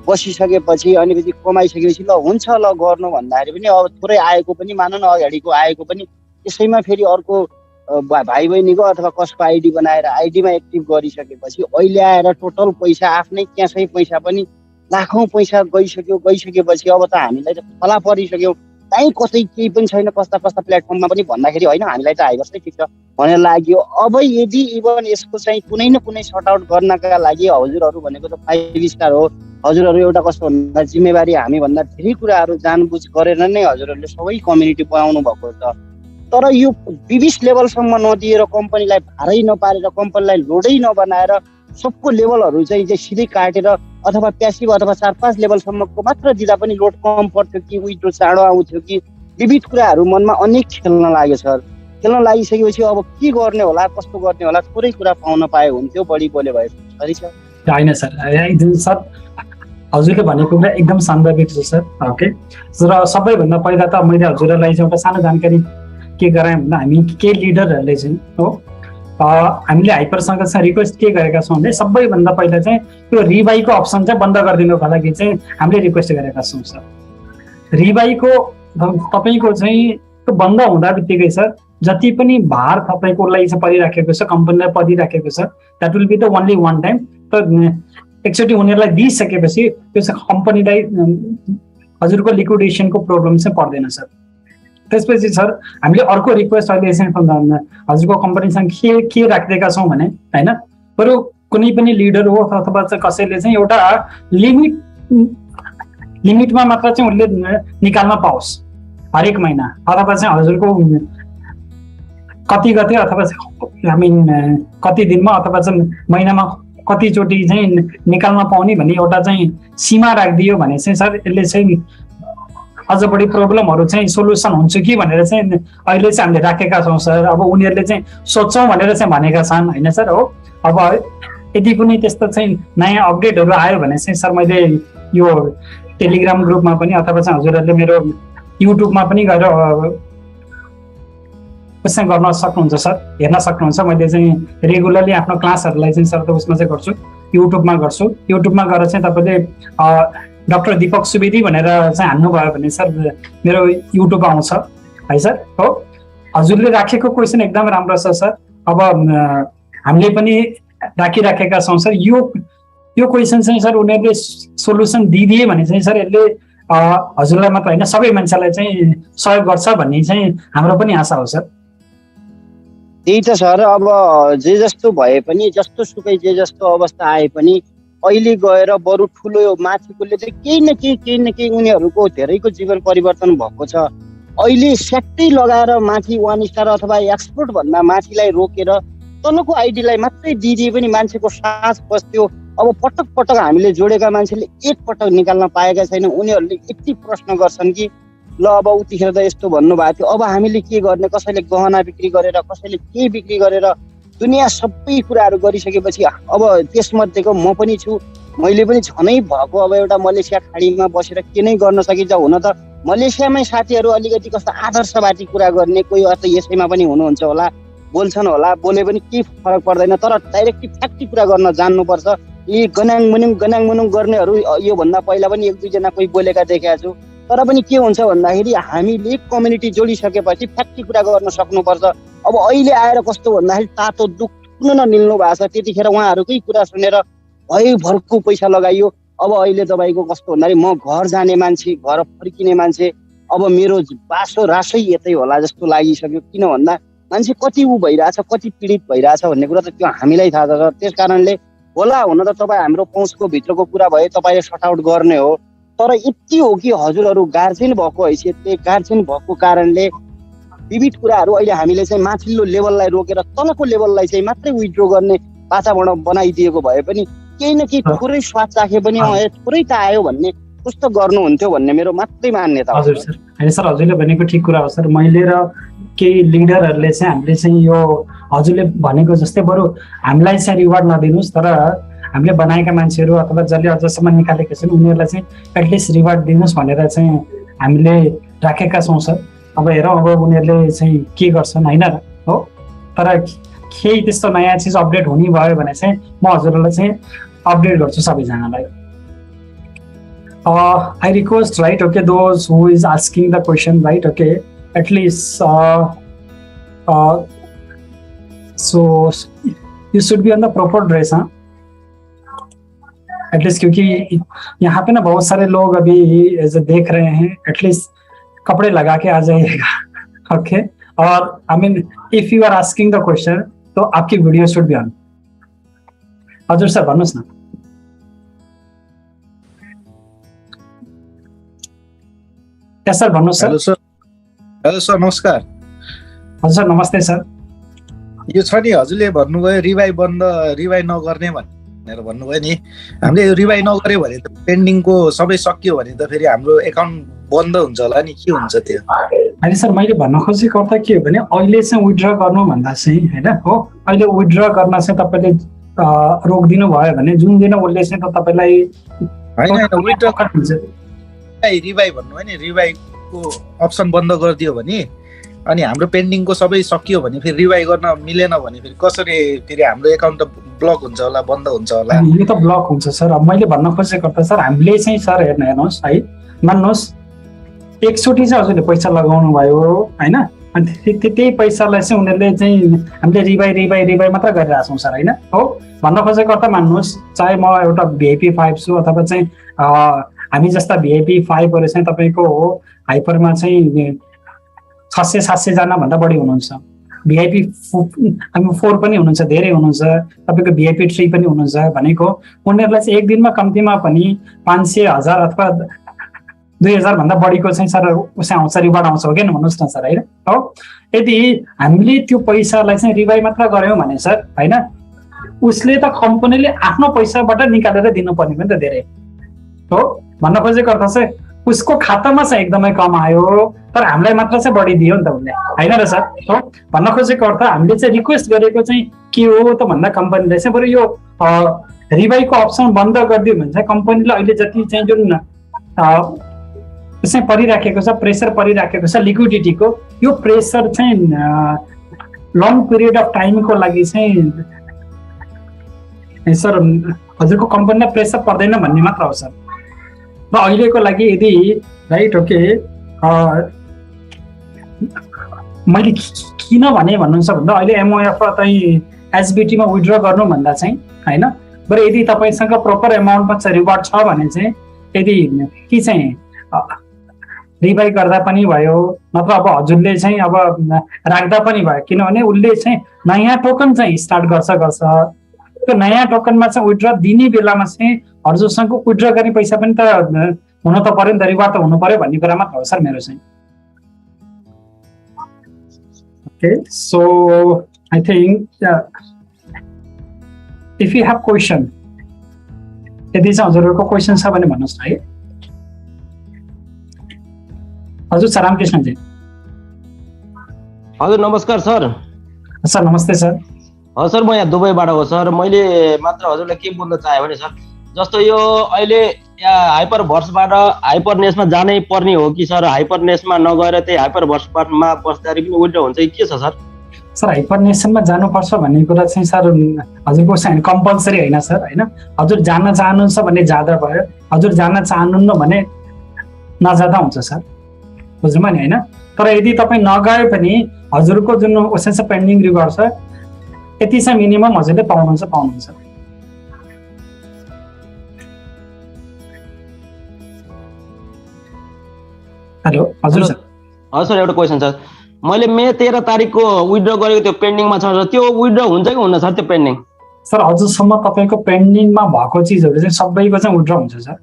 बसिसकेपछि अनि पछि कमाइसकेपछि ल हुन्छ ल गर्नु भन्दाखेरि पनि अब थोरै आएको पनि मानौँ न, अगाडिको आएको पनि त्यसैमा फेरि अर्को भाइ बहिनीको अथवा कसको आइडी बनाएर आइडीमा एक्टिभ गरिसकेपछि अहिले आएर टोटल पैसा आफ्नै क्यासै पैसा पनि लाखौँ पैसा गइसकेपछि अब त हामीलाई त फला परिसक्यो, कहीँ कसै केही पनि छैन, कस्ता प्लेटफर्ममा पनि भन्दाखेरि होइन हामीलाई त हाइबसै ठिक छ भनेर लाग्यो। अब यदि इभन यसको चाहिँ कुनै न कुनै सर्ट आउट गर्नका लागि हजुरहरू भनेको त 5 स्टार हो, हजुरहरू एउटा कस्तो भन्दा जिम्मेवारी हामीभन्दा धेरै कुराहरू जानबुझ गरेर नै हजुरहरूले सबै कम्युनिटी बनाउनु भएको छ। तर यो 20 लेभलसम्म नदिएर कम्पनीलाई भारै नपारेर कम्पनीलाई लोडै नबनाएर सबको लेभलहरू चाहिँ सिधै काटेर अथवा प्यासिभ अथवा 4-5 लेभलसम्मको मात्र दिँदा पनि लोड कम पर्थ्यो कि विथड्रो चाँडो आउँथ्यो कि, विविध कुराहरू मनमा अनेक खेल्न लाग्यो सर। खेल्न लागिसकेपछि अब के गर्ने होला, कस्तो गर्ने होला, थोरै कुरा पाउन पाए हुन्थ्यो, बढी बोले भयो सरी सर। होइन सर, हजुरले भनेको कुरा एकदम सान्दर्भिक छ सर। ओके, र सबैभन्दा पहिला त मैले हजुरलाई चाहिँ एउटा सानो जानकारी के गराएँ भन्दा हामी के लिडरहरूले चाहिँ हो हामीले हाइपरसँग चाहिँ रिक्वेस्ट के गरेका छौँ भने सबैभन्दा पहिला चाहिँ त्यो रिबाईको अप्सन चाहिँ बन्द गरिदिनुको लागि चाहिँ हामीले रिक्वेस्ट गरेका छौँ सर। रिबाईको तपाईँको चाहिँ त्यो बन्द हुँदा बित्तिकै सर जति पनि भार तपाईँको लागि चाहिँ परिराखेको छ, कम्पनीलाई परिराखेको छ, that will be the only one time. त एकचोटि उनीहरूलाई दिइसकेपछि त्यो चाहिँ कम्पनीलाई हजुरको लिक्विडेसनको प्रब्लम चाहिँ पर्दैन सर। त्यसपछि सर हामीले अर्को रिक्वेस्ट अहिले चाहिँ हजुरको कम्पनीसँग के राखिदिएका छौँ भने होइन, बरु कुनै पनि लिडर हो अथवा चाहिँ कसैले चाहिँ एउटा लिमिटमा मात्र चाहिँ उसले निकाल्न पाओस् हरेक महिना, अथवा चाहिँ हजुरको कति गते अथवा कति दिनमा अथवा चाहिँ महिनामा कतिचोटि चाहिँ निकाल्न पाउने भन्ने एउटा चाहिँ सीमा राखिदियो भने चाहिँ सर यसले चाहिँ अझ बढी प्रब्लमहरू चाहिँ सोल्युसन हुन्छ कि भनेर चाहिँ अहिले चाहिँ हामीले राखेका छौँ सर। अब उनीहरूले चाहिँ सोध्छौँ भनेर चाहिँ भनेका छन् होइन सर हो। अब यदि कुनै त्यस्तो चाहिँ नयाँ अपडेटहरू आयो भने चाहिँ सर मैले यो टेलिग्राम ग्रुपमा पनि अथवा चाहिँ हजुरहरूले मेरो युट्युबमा पनि गएर उसमा गर्न सक्नुहुन्छ सर, हेर्न सक्नुहुन्छ। मैले चाहिँ रेगुलरली आफ्नो क्लासहरूलाई चाहिँ सर उसमा चाहिँ गर्छु, युट्युबमा गर्छु। युट्युबमा गएर चाहिँ तपाईँले डाक्टर दीपक सुवेदी भनेर चाहिँ हान्नुभयो भने सर मेरो युट्युब आउँछ है सर हो। हजुरले राखेको क्वेसन एकदम राम्रो छ सर। अब हामीले पनि राखिराखेका छौँ सर। यो क्वेसन चाहिँ सर उनीहरूले सोल्युसन दिदिए भने चाहिँ सर यसले हजुरलाई मात्र होइन सबै मान्छेलाई चाहिँ सहयोग गर्छ भन्ने चाहिँ हाम्रो पनि आशा हो सर। त्यही त सर, अब जे जस्तो भए पनि जस्तो सुकै जे जस्तो अवस्था आए पनि अहिले गएर बरु ठुलो माथिकोले चाहिँ केही न केही उनीहरूको धेरैको जीवन परिवर्तन भएको छ। अहिले स्याक्टै लगाएर माथि 1 स्टार अथवा एक्सपोर्ट भन्दा माथिलाई रोकेर तलको आइडीलाई मात्रै दिदिए पनि मान्छेको सास बस्थ्यो। अब पटक पटक हामीले जोडेका मान्छेले एक पटक निकाल्न पाएका छैन। उनीहरूले यति प्रश्न गर्छन् कि ल अब उतिखेर त यस्तो भन्नुभएको थियो, अब हामीले के गर्ने, कसैले गहना बिक्री गरेर कसैले के बिक्री गरेर दुनियाँ सबै कुराहरू गरिसकेपछि अब त्यसमध्येको म पनि छु। मैले पनि झनै भएको अब एउटा मलेसिया खाडीमा बसेर के नै गर्न सकिन्छ। हुन त मलेसियामै साथीहरू अलिकति कस्तो आदर्शवादी कुरा गर्ने कोही अर्थ यसैमा पनि हुनुहुन्छ होला, बोल्छन् होला, बोले पनि केही फरक पर्दैन। तर डाइरेक्टली फ्याक्टी कुरा गर्न जान्नुपर्छ। यी गनाङ मुनुङ गर्नेहरू योभन्दा पहिला पनि 1-2 जना कोही बोलेका देखेका छु। तर पनि के हुन्छ भन्दाखेरि हामीले कम्युनिटी जोडिसकेपछि फ्याक्टी कुरा गर्न सक्नुपर्छ। अब अहिले आएर कस्तो भन्दाखेरि तातो दुख्नु ननिल्नु भएको छ। त्यतिखेर उहाँहरूकै कुरा सुनेर भरको पैसा लगाइयो। अब अहिले तपाईँको कस्तो भन्दाखेरि म घर जाने मान्छे, घर फर्किने मान्छे, अब मेरो बासो रासै यतै होला जस्तो लागिसक्यो। किन भन्दा मान्छे कति भइरहेछ, कति पीडित भइरहेछ भन्ने कुरा त त्यो हामीलाई थाहा छ। त्यस कारणले होला हुन त तपाईँ हाम्रो पहुँचको भित्रको कुरा भए तपाईँले सर्ट आउट गर्ने हो। तर यति हो कि हजुरहरू गार्जियन भएको हैसियतले, गार्जियन भएको कारणले विविध कुराहरू अहिले हामीले चाहिँ माथिल्लो लेभललाई रोकेर तलको लेभललाई चाहिँ मात्रै विथड्र गर्ने वातावरण बनाइदिएको भए पनि केही न केही थोरै स्वाद चाखे पनि थोरै त आयो भन्ने कस्तो गर्नुहुन्थ्यो भन्ने मेरो मात्रै मान्यता हो। हजुर सर, होइन सर हजुरले भनेको ठिक कुरा हो सर। मैले र केही लिडरहरूले चाहिँ हामीले चाहिँ यो हजुरले भनेको जस्तै बरु हामीलाई चाहिँ रिवार्ड नदिनुहोस्, तर हामीले बनाएका मान्छेहरू अथवा जसले अझसम्म निकालेका छन् उनीहरूलाई चाहिँ एटलिस्ट रिवार्ड दिनुहोस् भनेर चाहिँ हामीले राखेका छौँ सर। अब हेरौँ अब उनीहरूले चाहिँ के गर्छन् होइन र हो। तर केही त्यस्तो नयाँ चिज अपडेट हुने भयो भने चाहिँ म हजुरहरूलाई चाहिँ अपडेट गर्छु सबैजनालाई। I request, right, okay, those who is asking the question, right, okay, at least so you should be on the proper dress, हाँ एटलीस्ट, क्योंकि यहाँ पे ना बहुत सारे लोग अभी देख रहे हैं, एटलीस्ट कपड़े लगा के आ जाइएगा, ओके। और I mean if you are asking the question तो आपकी वीडियो शुड बी ऑन। हजुर सर भन्नुहोस् न। यस सर भन्नुहोस् सर। हेलो सर नमस्कार। हजुर सर नमस्ते सर। यो छ नि हजुरले भन्नुभयो रिभाइ नगर्ने भनेर भन्नुभयो नि। हामीले यो रिभाइ नगर्यो भने त पेन्डिङको सबै सकियो भने त फेरि हाम्रो एकाउन्ट बन्द हुन्छ होला नि, के हुन्छ त्यो? होइन सर मैले भन्न खोजेको अर्थ के हो भने अहिले चाहिँ विथड्र गर्नु भन्दा चाहिँ होइन हो, अहिले विथड्र गर्न चाहिँ तपाईँले रोकिदिनु भयो भने जुन दिन उसले चाहिँ त तपाईँलाई रिभाइ भन्नुभयो नि, रिभाइको अप्सन बन्द गरिदियो भने अनि हाम्रो पेन्डिङको सबै सकियो भने फेरि रिभाइ गर्न मिलेन भने फेरि कसरी फेरि हाम्रो एकाउन्ट त ब्लक हुन्छ होला, बन्द हुन्छ होला? यो त ब्लक हुन्छ सर। अब मैले भन्न खोजेको त सर, हामीले चाहिँ सर हेर्नुहोस् है, मान्नुहोस् एकचोटि चाहिँ हजुरले पैसा लगाउनु भयो होइन, अनि त्यही पैसालाई चाहिँ उनीहरूले चाहिँ हामीले रिभाइ मात्र गरिरहेको छौँ सर होइन। हो भन्न खोजेको अर्थ मान्नुहोस्, चाहे म एउटा VIP 5 छु अथवा चाहिँ हामी जस्ता VIP 5हरू चाहिँ तपाईँको हाइपरमा चाहिँ 600-700 जना भन्दा बढी हुनुहुन्छ। VIP 4 पनि हुनुहुन्छ, धेरै हुनुहुन्छ। तपाईँको VIP 3 पनि हुनुहुन्छ भनेको उनीहरूलाई चाहिँ एक दिनमा कम्तीमा पनि 500, 1000 अथवा 2000 भन्दा बढीको चाहिँ सर उसै आउँछ, रिवार्ड आउँछ, हो कि भन्नुहोस् न सर होइन। हो यदि हामीले त्यो पैसालाई चाहिँ रिभाइ मात्र गऱ्यौँ भने सर होइन, उसले त कम्पनीले आफ्नो पैसाबाट निकालेर दिनुपर्ने पनि त धेरै हो। भन्न खोजेको अर्थ चाहिँ उसको खातामा चाहिँ एकदमै कम आयो, तर हामीलाई मात्र चाहिँ बढी दियो नि त उसले, होइन र सर। हो भन्न खोजेको अर्थ हामीले चाहिँ रिक्वेस्ट गरेको चाहिँ के हो त भन्दा कम्पनीले चाहिँ बरु यो रिभाइको अप्सन बन्द गरिदियो भने चाहिँ कम्पनीले अहिले जति चाहिँ जुन चाहिँ परिराखेको छ, प्रेसर परिराखेको छ लिक्विडिटीको, यो प्रेसर चाहिँ लङ पिरियड अफ टाइमको लागि चाहिँ सर हजुरको कम्पनीलाई प्रेसर पर्दैन भन्ने मात्र हो सर। र अहिलेको लागि यदि राइट ओके मैले किन भने भन्नुहुन्छ भन्दा अहिले MOF चाहिँ SBT मा विथड्र गर्नु भन्दा चाहिँ होइन, बरु यदि तपाईँसँग प्रपर एमाउन्टमा चाहिँ रिवार्ड छ भने चाहिँ यदि कि चाहिँ रिभाइ गर्दा पनि भयो, नत्र अब हजुरले चाहिँ अब राख्दा पनि भयो, किनभने उसले चाहिँ नयाँ टोकन चाहिँ स्टार्ट गर्छ। त्यो नयाँ टोकनमा चाहिँ विथड्र दिने बेलामा चाहिँ हजुरसँग विथड्र गर्ने पैसा पनि त हुन त पर्यो नि त, रिवार्ड त हुनु पर्यो भन्ने कुरा मात्र हो सर मेरो चाहिँ। Okay so I think if you have question, यदि चाहिँ हजुरहरूको क्वेसन छ भने भन्नुहोस् न है। हजुर सर रामकृष्णजी। हजुर नमस्कार सर। सर नमस्ते सर। हजुर सर म यहाँ दुबईबाट हो सर। मैले मात्र हजुरलाई के बोल्न चाहेँ भने सर, जस्तो यो अहिले हाइपर भर्सबाट हाइपर नेसमा जानै पर्ने हो कि सर हाइपर नेसमा नगएर त्यही हाइपर भर्समा बस्दाखेरि पनि विथड्र हुन्छ कि के छ सर? सर हाइपर नेसनमा जानुपर्छ भन्ने कुरा चाहिँ सर हजुरको चाहिँ कम्पलसरी होइन सर होइन। हजुर जान चाहनुहुन्छ भने जाँदा भयो, हजुर जान चाहनुहुन्न भने नजाँदा हुन्छ सर, बुझ्नुभयो नि होइन। तर यदि तपाईँ नगए पनि हजुरको जुन उसै चाहिँ पेन्डिङ रिवार्ड छ यति चाहिँ मिनिमम हजुरले पाउनुहुन्छ। हेलो हजुर सर। हजुर सर एउटा क्वेसन सर, मैले मे 13 तारिकको विथड्र गरेको त्यो पेन्डिङमा छ सर, त्यो विथड्र हुन्छ कि हुन्न सर त्यो पेन्डिङ? सर हजुरसम्म तपाईँको पेन्डिङमा भएको चिजहरू चाहिँ सबैको चाहिँ विथड्र हुन्छ सर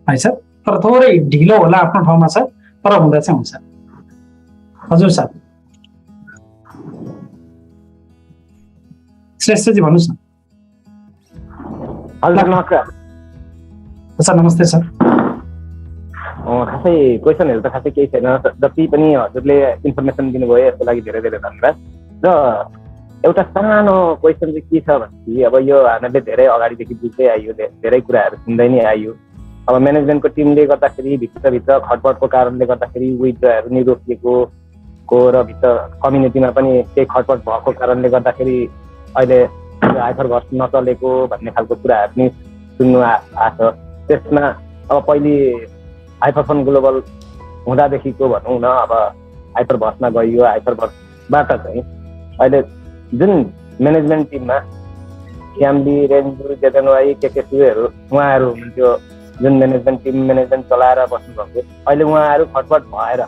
है सर, तर थोरै ढिलो होला आफ्नो ठाउँमा सर, तर हुँदा चाहिँ हुन्छ। हजुर सर श्रेष्ठजी भन्नुहोस् न। हजुर नमस्कार सर। नमस्ते सर। खासै क्वेसनहरू त खासै केही छैन, जति पनि हजुरले इन्फर्मेसन दिनुभयो यसको लागि धेरै धेरै धन्यवाद। र एउटा सानो क्वेसन चाहिँ के छ भनेपछि अब यो हामीहरूले धेरै अगाडिदेखि बुझ्दै आइयो, धेरै कुराहरू सुन्दै नै आइयो। अब म्यानेजमेन्टको टिमले गर्दाखेरि भित्रभित्र खटपटको कारणले गर्दाखेरि विथड्रहरू नि रोकिएको र भित्र कम्युनिटीमा पनि केही खटपट भएको कारणले गर्दाखेरि अहिले हाइपर भर्स नचलेको भन्ने खालको कुराहरू पनि सुन्नु आएको छ। त्यसमा अब पहिले हाइपरफोन ग्लोबल हुँदादेखिको भनौँ न अब हाइपर भर्समा गइयो, हाइपर भर्सबाट चाहिँ अहिले जुन म्यानेजमेन्ट टिममा श्यामली, रेन्जु, जेतनवाई, केकेसुहरू उहाँहरू हुनुहुन्थ्यो, जुन म्यानेजमेन्ट चलाएर बस्नुभएको, अहिले उहाँहरू खटपट भएर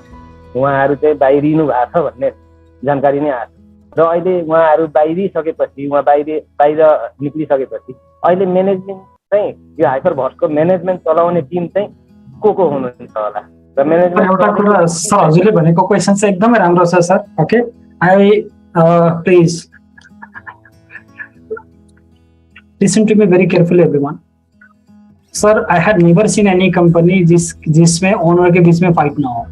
उहाँहरू चाहिँ बाहिरिनु भएको छ भन्ने जानकारी नै आएको छ। र अहिले उहाँहरू बाहिरिसकेपछि, बाहिर निक्लिसकेपछि अहिले म्यानेजमेन्ट चाहिँ यो हाइपर भर्सको म्यानेजमेन्ट चलाउने टिम चाहिँ को हुनुहुन्छ होला र म्यानेजमेन्ट? एउटा कुरा सर हजुरले भनेको क्वेसन चाहिँ एकदमै राम्रो छ sir. Okay I please listen to me very carefully everyone. Sir I had never seen any company जिसमें ओनर के बीच में फाइट ना हो।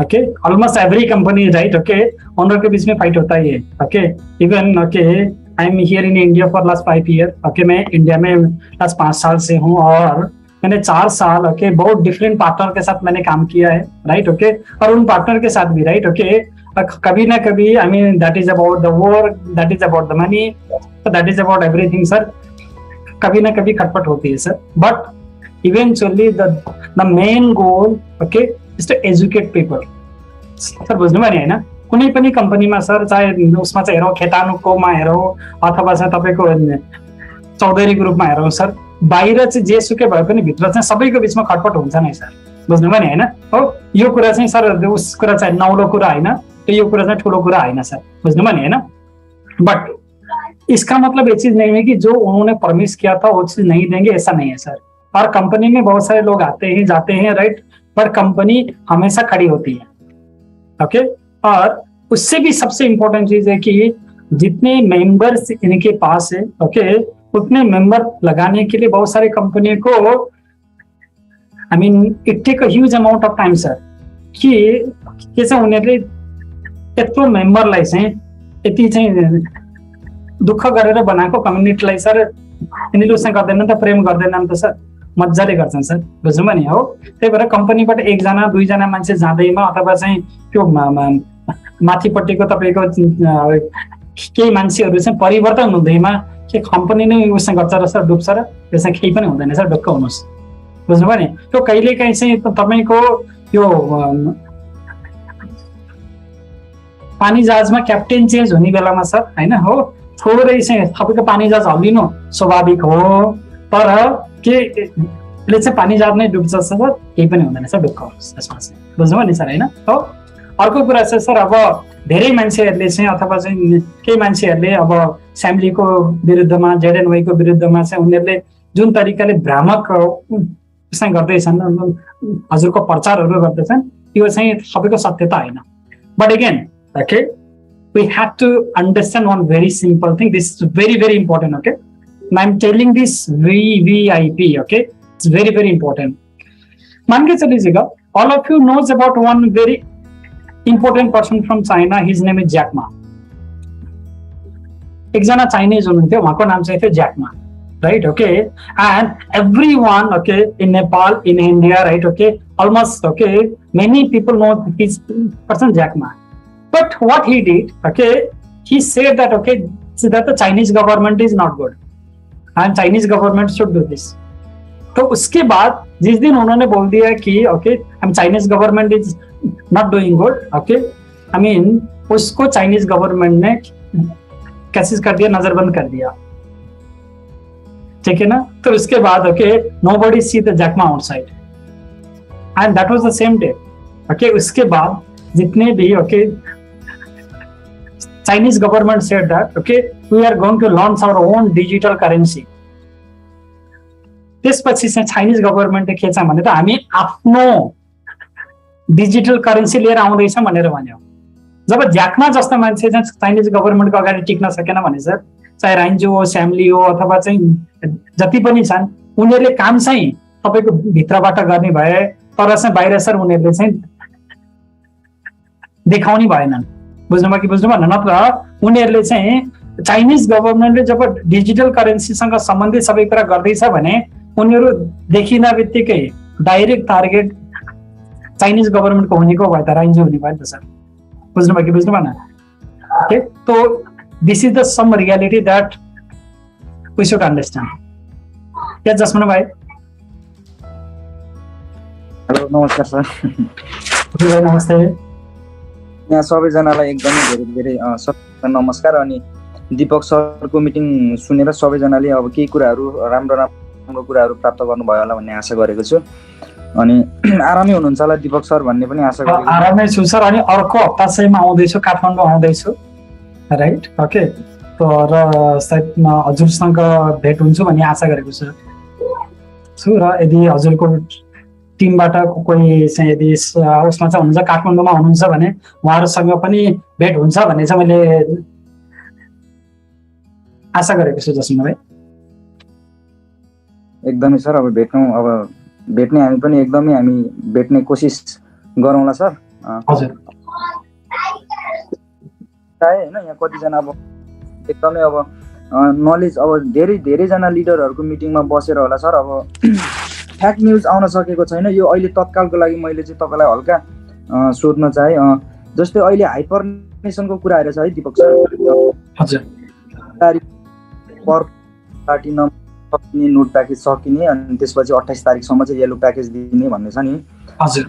Okay almost every company right okay owner के बीच में फाइट होता ही है। Okay even okay I am here in India for last 5 year. Okay मैं इंडिया में लास्ट 5 साल से हूँ और मैंने 4 साल ओके बहुत डिफरेंट पार्टनर के साथ मैंने काम किया है, राइट ओके। और उन पार्टनर के साथ भी राइट ओके कभी ना कभी I mean that is about the work, that is about the money, that is about everything sir. कभी ना कभी खटपट होती है sir, but eventually the main goal okay is to educate people sir. बुझ्नुभयो नि होइन, कुनै पनि कम्पनीमा सर चाहे उसमा चाहिँ हेरौँ खेतानुकोमा हेरौँ अथवा चाहिँ तपाईँको चौधरीको रूपमा हेरौँ सर, बाहिर चाहिँ जेसुकै भए पनि भित्र चाहिँ सबैको बिचमा खटपट हुन्छ नै सर। बुझ्नुभयो नि होइन हो, यो कुरा चाहिँ सर उस कुरा चाहिँ नौलो कुरा होइन, यो कुरा चाहिँ ठुलो कुरा होइन सर। बुझ्नुभयो नि होइन, बट इसका मतलब ये चीज नहीं है कि जो उन्होंने प्रॉमिस किया था वो चीज नहीं देंगे, ऐसा नहीं है सर। और कंपनी में बहुत सारे लोग आते हैं जाते हैं राइट, पर कंपनी हमेशा खड़ी होती है ओके। और उससे भी सबसे इम्पोर्टेंट चीज है कि जितने मेंबर्स इनके पास है ओके उतने मेंबर लगाने के लिए बहुत सारे कंपनी को I mean it take a huge amount of time sir कि के चाहिँ उनीहरूले त्यत्रो मेम्बरलाई चाहिँ यति चाहिँ दुःख गरेर बनाएको कम्युनिटीलाई सर यिनीहरूले उसै गर्दैनन् त, प्रेम गर्दैनन् त सर, मजाले गर्छन् सर। बुझ्नुभयो नि हो, त्यही भएर कम्पनीबाट 1 जना 2 जना मान्छे जाँदैमा अथवा चाहिँ त्यो माथिपट्टिको तपाईँको केही मान्छेहरू चाहिँ परिवर्तन हुँदैमा के कम्पनी नै उसै गर्छ र सर डुब्छ र त्यसमा केही पनि हुँदैन सर, ढुक्क हुनुहोस्। बुझ्नुभयो नि, त्यो कहिलेकाहीँ चाहिँ तपाईँको यो पानी जहाजमा क्याप्टेन चेन्ज हुने बेलामा सर होइन हो थोरै चाहिँ तपाईँको पानी जहाज हल्लिनु स्वाभाविक हो, तर के यसले चाहिँ पानी जहाज नै डुब्छ सर, केही पनि हुँदैन सर, ढुक्क हुनुहोस् त्यसमा चाहिँ। बुझ्नुभयो नि सर होइन हो। अर्को कुरा चाहिँ सर अब धेरै मान्छेहरूले चाहिँ अथवा चाहिँ केही मान्छेहरूले अब स्याम्लीको विरुद्धमा जेडएनवाईको विरुद्धमा चाहिँ उनीहरूले जुन तरिकाले भ्रामक उसलाई गर्दैछन् हजुरको प्रचारहरू गर्दैछन् त्यो चाहिँ सबैको सत्यता होइन। But again okay we have to understand one very simple thing, this is very important okay, and I'm telling this VVIP okay, it's very important। मान के चलिएगा all of you knows about one very important person from China, his name is Jack Ma। एकजना Chinese हुनुहुन्थ्यो, उहाँको नाम चाहिँ थियो jack मा right okay, and everyone okay in Nepal, in India right okay, almost okay many people know this person Jack Ma। But what he did, okay, he said that okay, so that the Chinese government is not good, and Chinese government should do this। तो उसके बाद जिस दिन उन्होंने बोल दिया कि okay, हम Chinese government is not doing good, okay, I mean उसको Chinese government ने कैसे कर दिया, नजरबंद कर दिया, ठीक है ना। तो उसके बाद okay, nobody see the Jack Ma outside, and that was the same day, okay। उसके बाद जितने भी okay Chinese government said that okay we are going to launch our own digital currency। त्यसपछि चाहिँ चाइनिज गभर्मेन्टले के छ भने त हामी आफ्नो डिजिटल करेन्सी लिएर आउँदैछ भनेर भन्यो। जब ज्याकमा जस्तो मान्छे चाहिँ चाइनिज गभर्मेन्टको अगाडि टिक्न सकेन भने सर चाहे राइन्जो हो स्याम्ली हो अथवा चाहिँ जति पनि छन् उनीहरूले काम चाहिँ तपाईँको भित्रबाट गर्ने भए तर चाहिँ बाहिर सर उनीहरूले चाहिँ देखाउने भएनन्। बुझ्नुभयो कि बुझ्नुभयो, नत्र उनीहरूले चाहिँ चाइनिज गभर्मेन्टले जब डिजिटल करेन्सीसँग सम्बन्धित सबै कुरा गर्दैछ भने उनीहरू देखिन बित्तिकै डाइरेक्ट टार्गेट चाइनिज गभर्मेन्टको हुनेको भए त राइन्जो हुने भयो नि त सर। बुझ्नुभयो कि बुझ्नुभयो न ओके। तो this is the some reality that we should understand. या जसमन भाइ हेलो नमस्कार सर। नमस्ते। यहाँ सबैजनालाई एकदमै धेरै नमस्कार। अनि दीपक सरको मिटिङ सुनेर सबैजनाले अब केही कुराहरू राम्रो कुराहरू प्राप्त गर्नुभयो होला भन्ने आशा गरेको छु। अनि आरामै हुनुहुन्छ होला दीपक सर भन्ने पनि आशा गरेको छु। आरामै छु सर। अनि अर्को हप्ता चाहिँ म आउँदैछु, काठमाडौँ आउँदैछु राइट ओके। र सायद हजुरसँग भेट हुन्छु भन्ने आशा गरेको छु र यदि हजुरको टिमबाट कोही चाहिँ यदि उसमा चाहिँ हुनुहुन्छ काठमाडौँमा हुनुहुन्छ भने उहाँहरूसँग पनि भेट हुन्छ भन्ने चाहिँ मैले आशा गरेको छु जसमा भाइ। एकदमै सर अब भेट्ने हामी पनि एकदमै हामी भेट्ने कोसिस गरौँला सर। हजुर होइन यहाँ कतिजना अब एकदमै अब नलेज अब धेरैजना लिडरहरूको मिटिङमा बसेर होला सर। अब फ्याक्ट न्युज आउन सकेको छैन। यो अहिले तत्कालको लागि मैले चाहिँ तपाईँलाई हल्का सोध्न चाहे, जस्तै अहिले हाइपरनेसनको कुरा आइरहेछ है दिपक सर। हजुर, प्लाटिनम सकिने, नोट प्याकेज सकिने, अनि त्यसपछि 28 तारिकसम्म चाहिँ येलो प्याकेज दिने भन्ने छ नि। हजुर,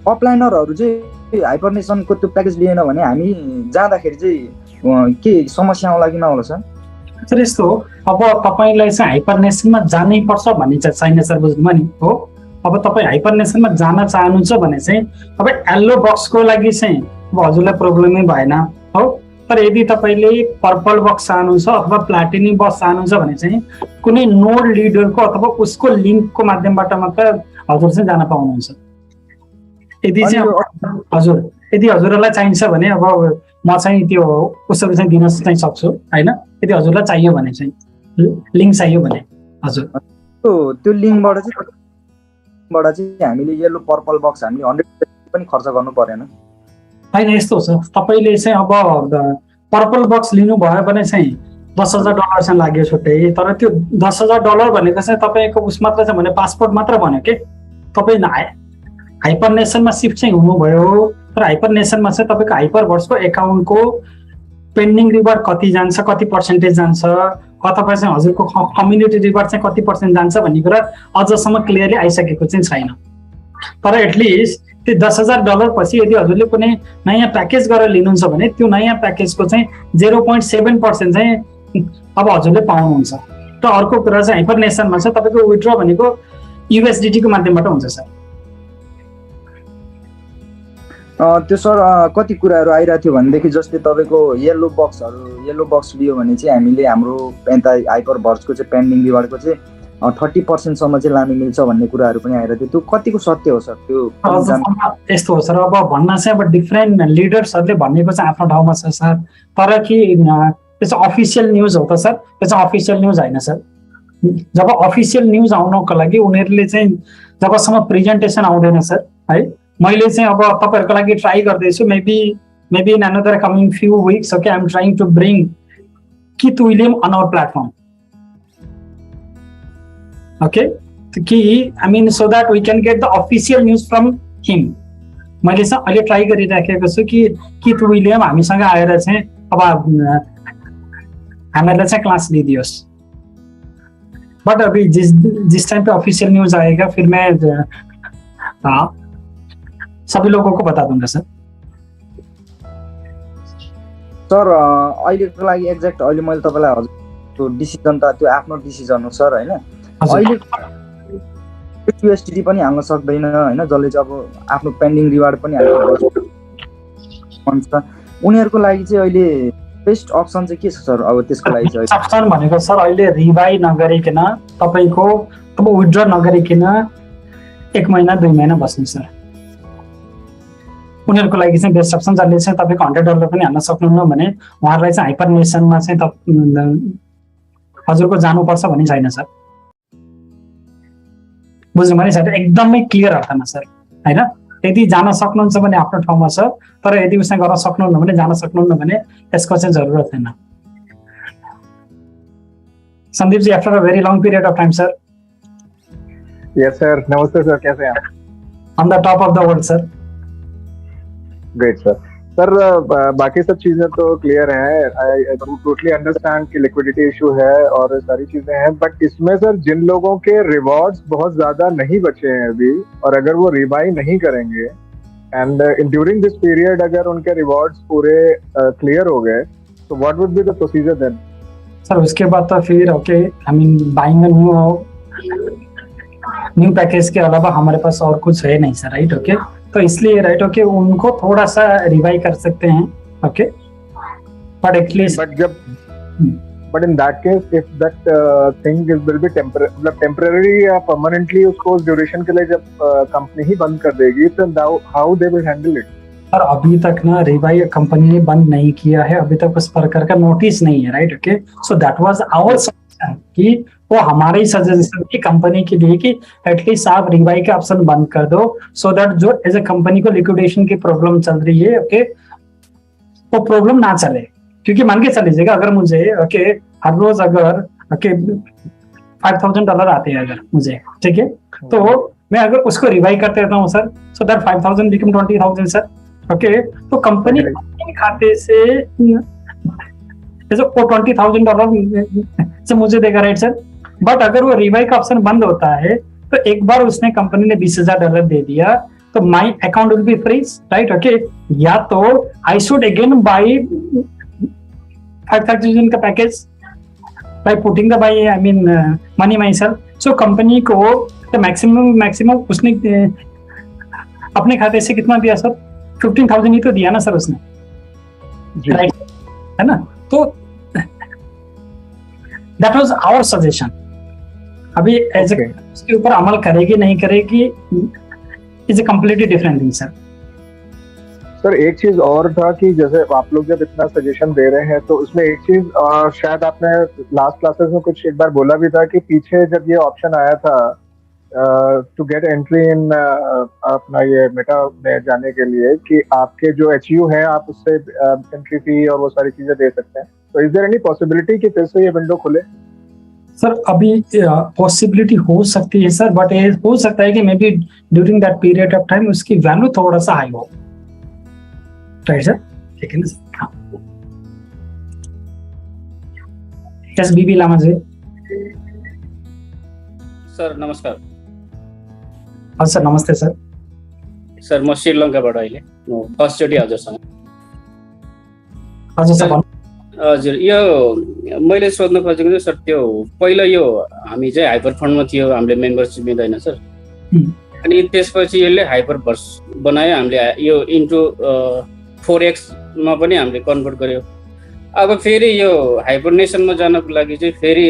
अपलाइनरहरू चाहिँ हाइपरनेसनको त्यो प्याकेज लिएन भने हामी जाँदाखेरि चाहिँ के समस्या आउला कि नआउला सर? सर यस्तो हो, अब तपाईँलाई चाहिँ हाइपरनेसनमा जानै पर्छ भन्ने चाहिँ छैन सर, बुझ्नुभयो नि हो। अब तपाईँ हाइपरनेसनमा जान चाहनुहुन्छ भने चाहिँ अब येल्लो बक्सको लागि चाहिँ अब हजुरलाई प्रब्लमै भएन हो। तर यदि तपाईँले पर्पल बक्स चाहनुहुन्छ अथवा प्लाटिनियम बक्स चाहनुहुन्छ भने चाहिँ कुनै नोड लिडरको अथवा उसको लिङ्कको माध्यमबाट मात्र हजुर चाहिँ जान पाउनुहुन्छ। यदि चाहिँ हजुर, यदि हजुरलाई चाहिन्छ भने अब म चाहिँ त्यो उसरी चाहिँ दिन चाहिँ सक्छु होइन, यदि हजुरलाई चाहियो भने चाहिँ लिङ्क चाहियो भने। हजुर, त्यो लिङ्कबाट चाहिँ हामीले येलो पर्पल बक्स हामीले 100 पनि खर्च गर्नु परेन होइन। यस्तो छ, तपाईँले चाहिँ अब पर्पल बक्स लिनुभयो भने चाहिँ $10,000 चाहिँ लाग्यो छुट्टै। तर त्यो $10,000 भनेको चाहिँ तपाईँको उस मात्र चाहिँ भने पासपोर्ट मात्र भन्यो के। तपाईँ हाइपरनेसनमा सिफ्ट चाहिँ हुनुभयो, तर हाइपरनेसनमा चाहिँ तपाईँको हाइपरभर्सको एकाउन्टको पेन्डिङ रिवार्ड कति जान्छ, कति पर्सेन्टेज जान्छ, अथवा चाहिँ हजुरको कम्युनिटी रिवार्ड चाहिँ कति पर्सेन्ट जान्छ भन्ने कुरा अझसम्म क्लियरली आइसकेको चाहिँ छैन। तर एटलिस्ट त्यो $10,000 पछि यदि हजुरले कुनै नयाँ प्याकेज गरेर लिनुहुन्छ भने त्यो नयाँ प्याकेजको चाहिँ 0.7% चाहिँ अब हजुरले पाउनुहुन्छ। र अर्को कुरा चाहिँ हाइपरनेसनमा चाहिँ तपाईँको विथड्र भनेको USDT को माध्यमबाट हुन्छ सर। त्यो सर कति कुराहरू आइरहेको थियो भनेदेखि जस्तै तपाईँको येलो बक्स लियो भने चाहिँ हामीले हाम्रो यता हाइपरभर्सको चाहिँ पेन्डिङ रिवार्डको चाहिँ 30% चाहिँ लानु मिल्छ भन्ने कुराहरू पनि आइरहेको थियो। त्यो कतिको सत्य हो सर? त्यो यस्तो हो सर, अब भन्न चाहिँ अब डिफ्रेन्ट लिडर्सहरूले भनेको चाहिँ आफ्नो ठाउँमा छ सर, तर कि त्यो चाहिँ अफिसियल न्युज हो त सर? त्यो चाहिँ अफिसियल न्युज होइन सर। जब अफिसियल न्युज आउनको लागि उनीहरूले चाहिँ जबसम्म प्रेजेन्टेसन आउँदैन सर है, मैले चाहिँ अब तपाईँहरूको लागि ट्राई गर्दैछु, maybe in another coming few weeks okay I am trying to bring Keith William on our platform okay कि I mean so that we can get the official news from him. मैले चाहिँ अहिले try गरिराखेको छु कि किथ William हामीसँग आएर चाहिँ अब हामीहरूलाई चाहिँ क्लास लिदियोस्। बट अभी जिस टाइम पे ऑफिशियल न्यूज आएगा फिर मैं सभी लोगों को बता दूंगा सर। सर अहिलेको लागि एक्ज्याक्ट अहिले मैले तपाईँलाई हजुर त्यो डिसिजन त त्यो आफ्नो डिसिजन हो सर होइन। अहिले USDT पनि हाल्न सक्दैन होइन, जसले चाहिँ अब आफ्नो पेन्डिङ रिवार्ड पनि हाल्नु पर्छ। उनीहरूको लागि चाहिँ अहिले बेस्ट अप्सन चाहिँ के छ सर? अब त्यसको लागि चाहिँ अप्सन भनेको सर अहिले रिभाइ नगरिकन तपाईँको अब विथड्र नगरिकन 1 महिना 2 महिना बस्नु सर। उनीहरूको लागि चाहिँ बेस्ट अप्सन, जसले चाहिँ तपाईँको $100 पनि हाल्न सक्नुहुन्न भने उहाँहरूलाई चाहिँ हाइपरनेसनमा चाहिँ हजुरको जानुपर्छ भन्ने छैन सर। बुझ्नु भने सर, एकदमै क्लियर अर्थमा सर होइन। यदि जान सक्नुहुन्छ भने आफ्नो ठाउँमा छ, तर यदि उसले गर्न सक्नुहुन्न भने जान सक्नुहुन्न भने यसको चाहिँ जरुरत छैन। Sandeep ji, after a very long period of time sir. Yes sir, नमस्ते सर, कैसे हैं आप? On the top of the world sir. Great sir. Sir बाकी सब चीजें तो क्लियर हैं, आई टोटली अंडरस्टैंड कि लिक्विडिटी इशू है और सारी चीजें हैं, बट इसमें सर जिन लोगों के रिवॉर्ड्स बहुत ज्यादा नहीं बचे हैं अभी, और अगर वो रिबाई नहीं करेंगे एंड ड्यूरिंग दिस पीरियड अगर उनके रिवॉर्ड्स पूरे क्लियर हो गए तो what would be the procedure then? Sir उसके बाद तो फिर okay I mean buying new package के अलावा हमारे पास और कुछ है नहीं सर, राइट ओके। तो इसलिए राइट ओके उनको थोड़ा सा रिवाइव कर सकते हैं okay, but at least but in that case if that thing will be temporary या परमानेंटली उसको उस ड्यूरेशन के लिए जब कंपनी ही बंद कर देगी तो how they will handle it? और अभी तक ना रिवाइव कंपनी ने बंद नहीं किया है, अभी तक उस प्रकार का नोटिस नहीं है, right okay. So that was our suggestion कि वो हमारे ही सजेशन की कंपनी के लिए कि एटलीस्ट आप रिवाइव का ऑप्शन बंद कर दो, सो दैट जो एज ए कंपनी को लिक्विडेशन की प्रॉब्लम चल रही है ओके वो प्रॉब्लम ना चले। क्योंकि मान के चल लीजिएगा अगर मुझे ओके हर रोज अगर ओके $5,000 आते हैं अगर मुझे, ठीक है, तो मैं अगर उसको रिवाइव करते रहता हूँ sir, so that 5,000 become 20,000 sir, okay. तो कंपनी अपने खाते से जैसे वो $20,000 से मुझे देगा, राइट सर। बट अगर वो रिवाइव का ऑप्शन बंद होता है तो एक बार उसने कंपनी ने $20,000 दे दिया तो my account will be freeze, right, okay. या तो आई शुड अगेन बाई 5,000 का package buy putting the buy I mean money my self. So company को तो मैक्सिमम उसने अपने खाते से कितना दिया सर? 15,000 ही तो दिया ना सर उसने, राइट, है ना। तो दैट वाज आवर सजेशन। अभी एज उसके ऊपर अमल करेगी नहीं करेगी is a completely different thing sir. Sir एक चीज और था कि जैसे आप लोग जब इतना सजेशन दे रहे हैं तो उसमें एक चीज शायद आपने लास्ट क्लासेस में कुछ एक बार बोला भी था कि पीछे जब ये ऑप्शन आया था टू गेट एंट्री इन अपना ये मेटा में जाने के लिए कि आपके जो HU है आप उससे एंट्री फी और वो सारी चीजें दे सकते हैं, तो इज देयर एनी पॉसिबिलिटी कि फिर से ये विंडो खुले? सर अभी पॉसिबिलिटी हो सकती है सर, बट ये हो सकता है कि may be during that period of time उसकी वैल्यू थोड़ा सा हाई हो, राइट सर, ठीक है ना सर। हाँ, यस बीबी लामा जी। सर नमस्कार। हजुर सर नमस्ते सर। सर म श्रीलङ्काबाट अहिले म फर्स्टचोटि हजुरसँग। हजुर सर। हजुर यो मैले सोध्न खोजेको चाहिँ सर त्यो पहिला यो हामी चाहिँ हाइपर फन्डमा थियो, हामीले मेम्बरसिप लिँदैन सर, अनि त्यसपछि यसले हाइपर भर्स बनायो, हामीले यो इन्टु 4x मा पनि हामीले कन्भर्ट गर्यो। अब फेरि यो हाइपर नेसनमा जानको लागि चाहिँ फेरि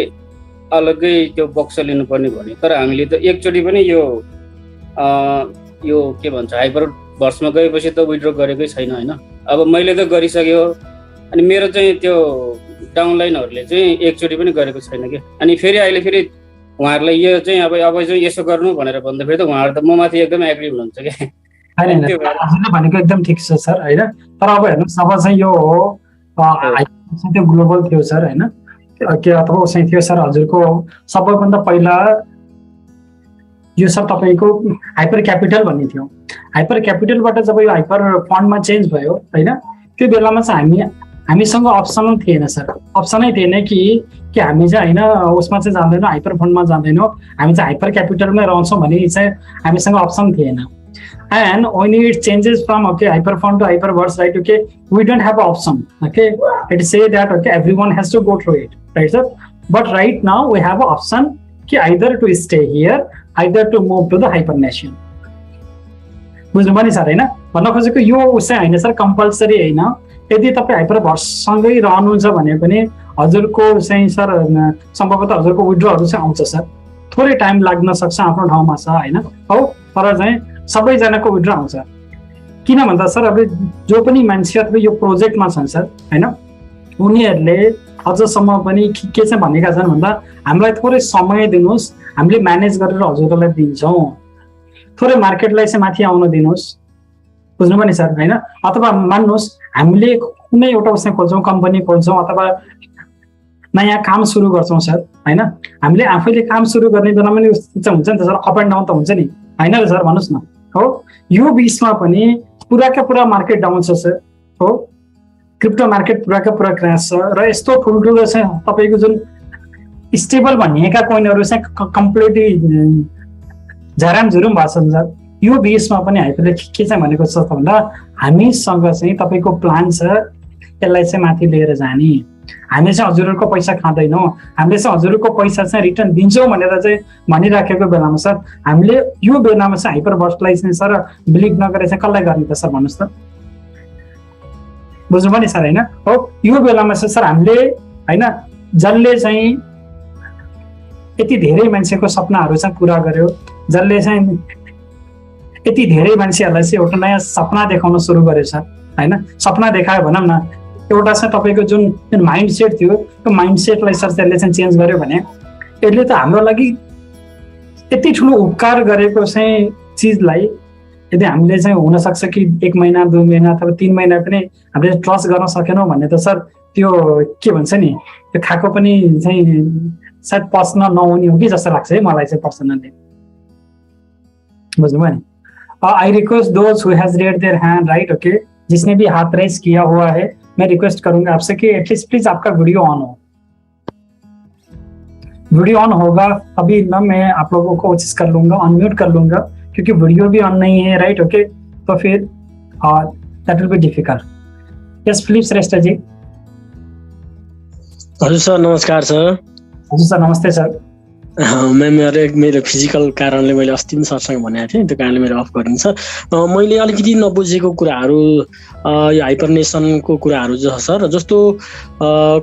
अलग्गै त्यो बक्स लिनुपर्ने भन्यो, तर हामीले त एकचोटि पनि यो के भन्छ हाइपर भर्समा गएपछि त विथड्र गरेकै छैन होइन। अब मैले त गरिसक्यो, अनि मेरो चाहिँ त्यो डाउनलाइनहरूले चाहिँ एकचोटि पनि गरेको छैन कि, अनि फेरि अहिले फेरि उहाँहरूलाई यो चाहिँ अब चाहिँ यसो गर्नु भनेर भन्दाखेरि त उहाँहरू त म माथि एकदमै एग्री हुनुहुन्छ क्या। हजुरले भनेको एकदम ठिक छ सर होइन, तर अब हेर्नुहोस् अब चाहिँ यो त्यो ग्लोबल थियो सर होइन, के अथवा उसै थियो सर हजुरको सबैभन्दा पहिला यो सब तपाईँको हाइपर क्यापिटल भन्ने थियो। हाइपर क्यापिटलबाट जब यो हाइपर फन्डमा चेन्ज भयो होइन, त्यो बेलामा चाहिँ हामीसँग अप्सन थिएन सर, अप्सनै थिएन कि हामी चाहिँ होइन उसमा चाहिँ जाँदैनौँ, हाइपर फन्डमा जाँदैनौँ, हामी चाहिँ हाइपर क्यापिटलमै रहन्छौँ भने चाहिँ हामीसँग अप्सन थिएन। And when it changes from hyper fund to hyper verse, right? Okay, we don't have an option. Okay, it say that everyone has to go through it, right, sir? But right now we have an option कि either to stay here, either to move to the hyper nation. बुझ्नुभयो नि sir होइन, भन्न खोजेको यो उसै होइन sir, compulsory होइन। यदि तपाईँ हाइपर भर्ससँगै रहनुहुन्छ भने पनि हजुरको चाहिँ सर सम्भवतः हजुरको विड्रोहरू चाहिँ आउँछ सर, थोरै टाइम लाग्न सक्छ आफ्नो ठाउँमा छ होइन हो, तर चाहिँ सबैजनाको विड्रो आउँछ। किन भन्दा सर अब जो पनि मान्छे अथवा यो प्रोजेक्टमा छन् सर होइन, उनीहरूले अझसम्म पनि के चाहिँ भनेका छन् भन्दा हामीलाई थोरै समय दिनुहोस्, हामीले म्यानेज गरेर हजुरलाई दिन्छौँ, थोरै मार्केटलाई चाहिँ माथि आउन दिनुहोस्, बुझ्नुभयो नि सर होइन। अथवा मान्नुहोस् हामीले कुनै एउटा उसै खोल्छौँ, कम्पनी खोल्छौँ अथवा नयाँ काम सुरु गर्छौँ सर होइन, हामीले आफैले काम सुरु गर्ने बेलामा पनि हुन्छ नि त सर, अप एन्ड डाउन त हुन्छ नि होइन र सर, भन्नुहोस् न हो। यो बिचमा पनि पुराका पुरा मार्केट डाउन छ सर हो, क्रिप्टो मार्केट पुराका पुरा क्रास छ, र यस्तो ठुल्ठुलो चाहिँ तपाईँको जुन स्टेबल भनिएका कोइनहरू चाहिँ कम्प्लिटली झराम झुरुम भएको छ सर। यो बिचमा पनि हामीले के चाहिँ भनेको छ भन्दा हामीसँग चाहिँ तपाईँको प्लान छ, यसलाई चाहिँ माथि लिएर जाने, हामी चाहिँ हजुरहरूको पैसा खाँदैनौँ, हामीले चाहिँ हजुरहरूको पैसा चाहिँ रिटर्न दिन्छौँ भनेर चाहिँ भनिराखेको बेलामा सर हामीले यो बेलामा चाहिँ हाइपर भर्सलाई चाहिँ सर बिलिभ नगरेर चाहिँ कसलाई गर्ने त सर, भन्नुहोस् त, बुझ्नुभयो नि सर होइन हो। यो बेलामा चाहिँ सर हामीले होइन जसले चाहिँ यति धेरै मान्छेको सपनाहरू चाहिँ पुरा गर्यो, जसले चाहिँ यति धेरै मान्छेहरूलाई चाहिँ एउटा नयाँ सपना देखाउन सुरु गर्यो सर होइन, सपना देखायो भनौँ न, एउटा चाहिँ तपाईँको जुन माइन्ड सेट थियो त्यो माइन्ड सेटलाई सर त्यसले चाहिँ चेन्ज गर्यो भने यसले त हाम्रो लागि यति ठुलो उपकार गरेको चाहिँ चिजलाई यदि हामीले चाहिँ हुनसक्छ कि 1 महिना 2 महिना अथवा 3 महिना पनि हामीले ट्रस्ट गर्न सकेनौँ भने त सर त्यो के भन्छ नि, त्यो खाएको पनि चाहिँ सायद पस्न नहुने हो कि जस्तो लाग्छ है मलाई चाहिँ पर्सनली। बुझ्नुभयो नि? I request those who has red their hand, right, okay, जिसने भी हाथ रेज किया हुआ है, मैं रिक्वेस्ट करूंगा आपसे कि एटलीस्ट प्लीज आपका वीडियो ऑन हो। वीडियो ऑन होगा अभी ना मैं आप लोगों को कोशिश कर लूंगा, अनम्यूट कर लूंगा, क्योंकि वीडियो भी ऑन नहीं है, राइट, ओके, तो फिर that will be difficult. Yes please Shrestha ji. हजुर सर, नमस्कार सर। हजुर सर, नमस्ते सर। मेरो फिजिकल कारणले मैले अस्ति पनि सरसँग भनेको थिएँ, त्यो कारणले मेरो अफ गरिन्छ। मैले अलिकति नबुझेको कुराहरू यो हाइपरनेसनको कुराहरू जो सर, जस्तो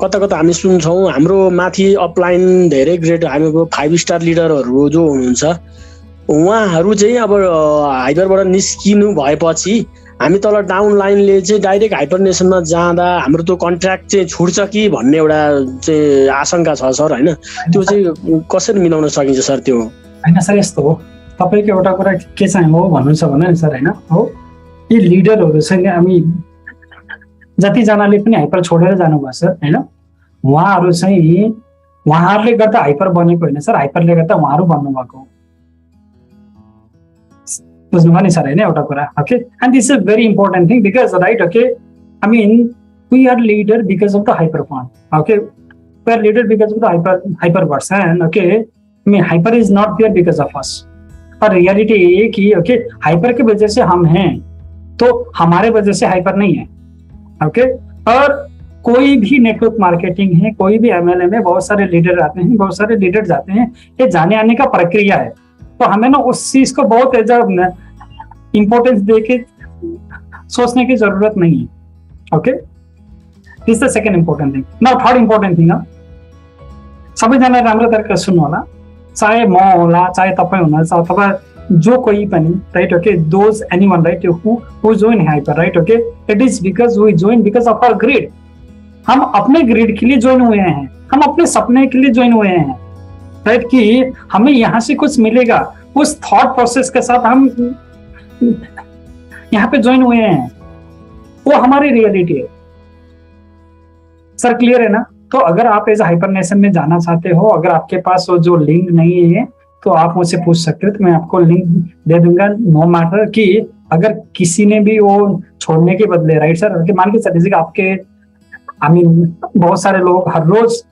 कता कता हामी सुन्छौँ हाम्रो माथि अपलाइन धेरै ग्रेड हाम्रो 5 स्टार लिडरहरू जो हुनुहुन्छ उहाँहरू चाहिँ अब हाइपरबाट निस्किनु भएपछि हामी तल डाउन लाइनले चाहिँ डाइरेक्ट हाइपरनेसनमा जाँदा हाम्रो त्यो कन्ट्र्याक्ट चाहिँ छुट्छ कि भन्ने एउटा चाहिँ आशंका छ सर, होइन? त्यो चाहिँ कसरी मिलाउन सकिन्छ सर? त्यो होइन सर, यस्तो हो, तपाईँको एउटा कुरा के चाहिँ हो भन्नुहुन्छ भने नि सर, होइन हो, यी लिडरहरू चाहिँ हामी जतिजनाले पनि हाइपर छोडेर जानुभयो सर, होइन, उहाँहरू चाहिँ उहाँहरूले गर्दा हाइपर बनेको होइन सर, हाइपरले गर्दा उहाँहरू बन्नुभएको। बुझ्नुभयो नि सर, होइन एउटा कुरा, okay? And this is very important thing because right, okay, I mean we are leader because of the hyper fund, okay, we are leader because of the hyper person, okay, I mean hyper is not there because of us. और reality ये कि okay hyper की वजह से हम हैं, तो हमारे वजह से hyper नहीं है, ओके। और कोई भी नेटवर्क मार्केटिंग है, कोई भी एमएलए में बहुत सारे लीडर आते हैं, बहुत सारे लीडर जाते हैं, ये जाने आने का प्रक्रिया है। तो हमें ना उस चीज को बहुत एज इंपॉर्टेंस देके सोचने की जरूरत नहीं है, okay. This the second important thing. Now third important thing, सबैजना राम्रो तरिकाले सुन्नु होला, चाहे म होला, चाहे तपाईँ हुनुहुन्छ, अथवा जो कोई पनि, right, okay, those anyone, right, who join hyper, right, okay, it is because we join because of our grid. हम अपने ग्रिड के लिए ज्वाइन हुए हैं, हम अपने सपने के लिए ज्वाइन हुए हैं, राइट, कि हमें यहाँ से कुछ मिलेगा, उस थॉट प्रोसेस के साथ हम यहाँ पे ज्वाइन हुए हैं, वो हमारी रियलिटी है सर। क्लियर है ना? तो अगर आप एज हाइपरनेशन में जाना चाहते हो, अगर आपके पास वो जो लिंक नहीं है तो आप मुझसे पूछ सकते हो, तो मैं आपको लिंक दे दूंगा, नो मैटर कि अगर किसी ने भी वो छोड़ने के बदले, राइट सर, मान के चलिए आपके आई मीन बहुत सारे लोग हर रोज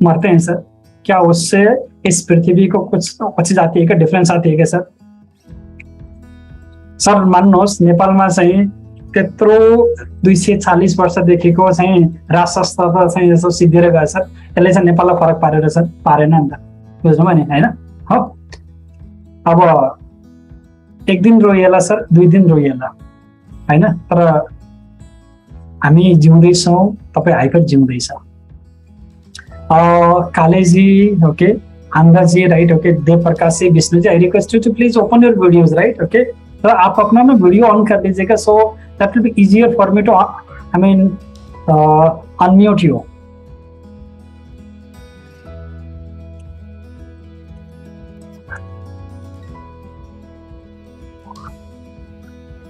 मरते हैं सर, क्या उससे इस पृथ्वी को कुछ अच्छी जाती है क्या, डिफरेंस आती है क्या सर? सर मान्नुहोस् नेपालमा चाहिँ त्यत्रो 240 वर्षदेखिको चाहिँ राजशास्त्र चाहिँ यसो सिद्धिएर गयो सर, यसले चाहिँ नेपाललाई फरक पारेर सर, पारेन नि त, बुझ्नुभयो नि, होइन हो? अब एक दिन रोइएला सर, 2 दिन रोइएला, होइन, तर हामी जिउँदैछौँ, तपाईँ हाइपर जिउँदैछ। कालेजी, ओके, आन्दाजी, right, okay, Dev Prakash ji, Vishnu ji, I request you to please open your videos, right, okay. तो आप अपना ना वीडियो ऑन कर लीजिएगा, so that will be easier for me to I mean unmute you.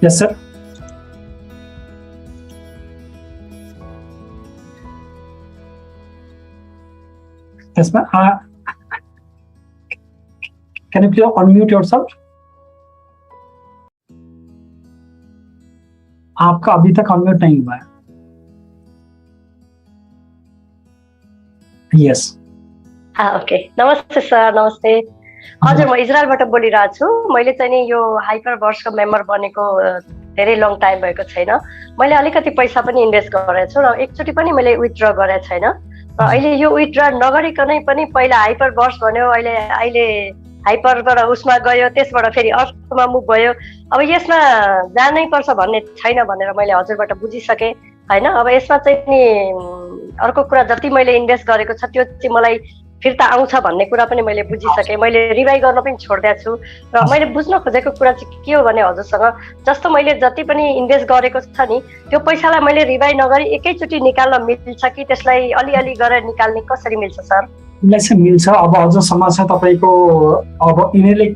Yes sir. Yes, ma'am. Can you please unmute yourself? आपका अभी तक unmute नहीं हुआ है। यस। ओके, नमस्ते सर, नमस्ते। हजुर, म इजरायलबाट बोलिरहेको छु। मैले चाहिँ नि यो हाइपर वर्सको मेम्बर बनेको धेरै लङ टाइम भएको छैन। मैले अलिकति पैसा पनि इन्भेस्ट गरेको छु र एकचोटि पनि मैले विथड्र गरेको छैन। र अहिले यो विथड्र नगरिकनै पनि पहिला हाइपर वर्स भन्यो, अहिले हाइपरबाट उसमा गयो, त्यसबाट फेरि अर्कोमा मुभ भयो। अब यसमा जानै पर्छ भन्ने छैन भनेर मैले हजुरबाट बुझिसकेँ, होइन। अब यसमा चाहिँ नि अर्को कुरा, जति मैले इन्भेस्ट गरेको छ त्यो चाहिँ मलाई फिर्ता आउँछ भन्ने कुरा पनि मैले बुझिसकेँ। मैले रिभाइ गर्न पनि छोडिदिएको छु र मैले बुझ्न खोजेको कुरा चाहिँ के हो भने हजुरसँग जस्तो मैले जति पनि इन्भेस्ट गरेको छ नि त्यो पैसालाई मैले रिभाइ नगरी एकैचोटि निकाल्न मिल्छ कि त्यसलाई अलिअलि गरेर निकाल्ने कसरी मिल्छ सर? मिल्छ। अब अझसम्म चाहिँ तपाईँको अब यिनीहरूले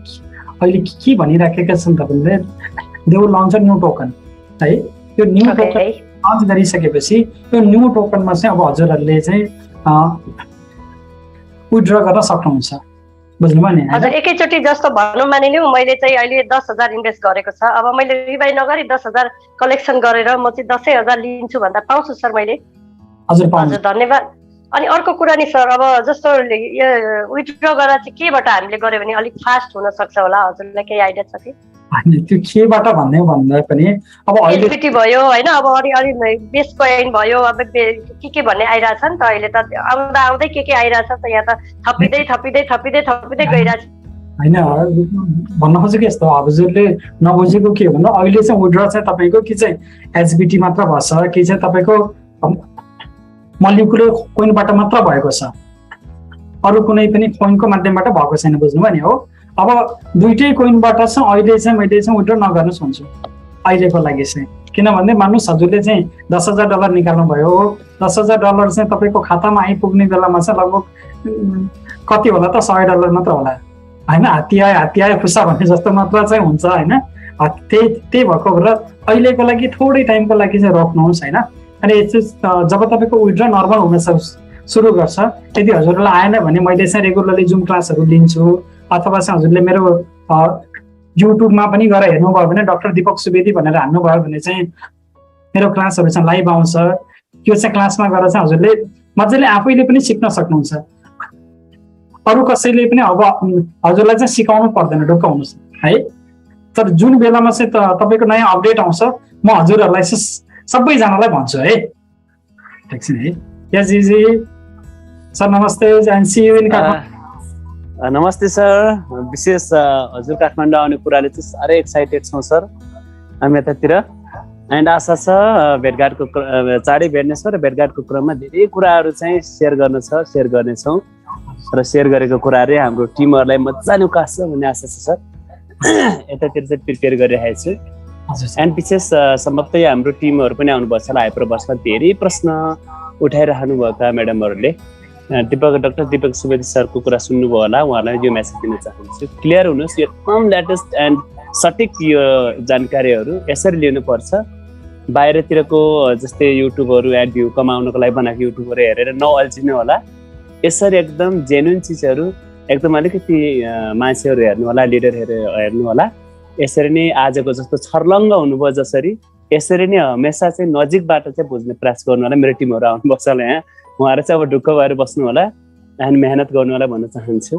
अहिले के भनिराखेका छन् त भन्दा they will launch a new token, है। यो न्यू टोकन लन्च गरिसकेपछि यो न्यू टोकनमा चाहिँ अब हजुरहरूले चाहिँ विथड्र गर्न सक्नुहुन्छ, बुझ्नुभयो नि? हजुर, एकैचोटि जस्तो भनौँ मानिलिउँ मैले चाहिँ अहिले 10,000 इन्भेस्ट गरेको छ, अब मैले रिभाइ नगरी 10,000 कलेक्सन गरेर म चाहिँ 10,000 लिन्छु भन्दा पाउँछु सर मैले? हजुर धन्यवाद। अनि अर्को कुरा नि सर, अब जस्तो विथड्र गरेर चाहिँ केबाट हामीले गर्यो भने अलिक फास्ट हुन सक्छ होला, हजुरलाई केही आइडिया छ कि? होइन, त्यो केबाट भन्दा पनि अब अहिले एसबिटी भयो होइन, अब अलि बेस कोइन भयो, अब के भन्ने आइरहेछ नि त, अहिले त आउँदा आउँदै के आइरहेछ त, यहाँ त थपिँदै गइरहेछ। होइन, भन्न खोजेको यस्तो हजुरले नबुझेको के भन्दा अहिले चाहिँ विथड्र चाहिँ तपाईँको कि चाहिँ एसबिटी मात्र भएछ कि चाहिँ तपाईँको मलिकुलर कोइनबाट मात्र भएको छ, अरू कुनै पनि कोइनको माध्यमबाट भएको छैन, बुझ्नुभयो नि? हो, अब दुइटै कोइनबाट चाहिँ अहिले चाहिँ मैले चाहिँ विथड्र नगर्नुहोस् भन्छु अहिलेको लागि चाहिँ। किनभने मान्नुहोस् हजुरले चाहिँ $10,000 निकाल्नु भयो, $10,000 चाहिँ तपाईँको खातामा आइपुग्ने बेलामा चाहिँ लगभग कति होला त, $100 मात्र होला होइन? हात्ती आयो खुसा भन्ने जस्तो मात्र चाहिँ हुन्छ होइन? त्यही भएको भएर अहिलेको लागि थोरै टाइमको लागि चाहिँ रोक्नुहोस् होइन? अनि जब तपाईँको विथड्र नर्मल हुन सुरु गर्छ, यदि हजुरलाई आएन भने मैले चाहिँ रेगुलरली जुम क्लासहरू लिन्छु, अथवा चाहिँ हजुरले मेरो युट्युबमा पनि गएर हेर्नुभयो भने डाक्टर दीपक सुवेदी भनेर हान्नुभयो भने चाहिँ मेरो क्लासहरू चाहिँ लाइभ आउँछ। त्यो चाहिँ क्लासमा गएर चाहिँ हजुरले मजाले आफैले पनि सिक्न सक्नुहुन्छ, अरू कसैले पनि अब हजुरलाई चाहिँ सिकाउनु पर्दैन, ढुक्क हुनुहोस् है। तर जुन बेलामा चाहिँ तपाईँको नयाँ अपडेट आउँछ म हजुरहरूलाई सबैजनालाई भन्छु है, ठिक छ है? यस जी सर नमस्ते, and see you in Kathmandu. नमस्ते सर, विशेष हजुर काठमाडौँ आउने कुराले चाहिँ साह्रै एक्साइटेड छौँ सर हामी यतातिर, एन्ड आशा छ भेटघाटको चाँडै भेट्नेछौँ र भेटघाटको क्रममा धेरै कुराहरू चाहिँ सेयर गर्नेछौँ र सेयर गरेको कुराहरू हाम्रो टिमहरूलाई मजाले उकास्छ भन्ने आशा छ सर। यतातिर चाहिँ प्रिपेयर गरिरहेको छु, एन्ड विशेष सम्भवतः हाम्रो टिमहरू पनि आउनुभएको छ हाइपर बसमा, धेरै प्रश्न उठाइरहनु भएका म्याडमहरूले डाक्टर दीपक सुवेदी सरको कुरा सुन्नुभयो होला, उहाँलाई यो मेसेज दिन चाहन्छु, क्लियर हुनुहोस्, एकदम लेटेस्ट एन्ड सटिक यो जानकारीहरू यसरी लिनुपर्छ। बाहिरतिरको जस्तै युट्युबहरू एड भ्यू कमाउनको लागि बनाएको युट्युबहरू हेरेर नअल्झिनु होला, यसरी एकदम जेन्युन चिजहरू एकदम अलिकति मान्छेहरू हेर्नु होला, लिडर हेर्नु होला। यसरी नै आजको जस्तो छर्लङ्ग हुनुभयो जसरी, यसरी नै हमेसा चाहिँ नजिकबाट चाहिँ बुझ्ने प्रयास गर्नु होला। मेरो टिमहरू आउनुपर्छ होला यहाँ, उहाँहरू चाहिँ अब ढुक्क भएर बस्नु होला एन्ड मेहनत गर्नु होला भन्न चाहन्छु।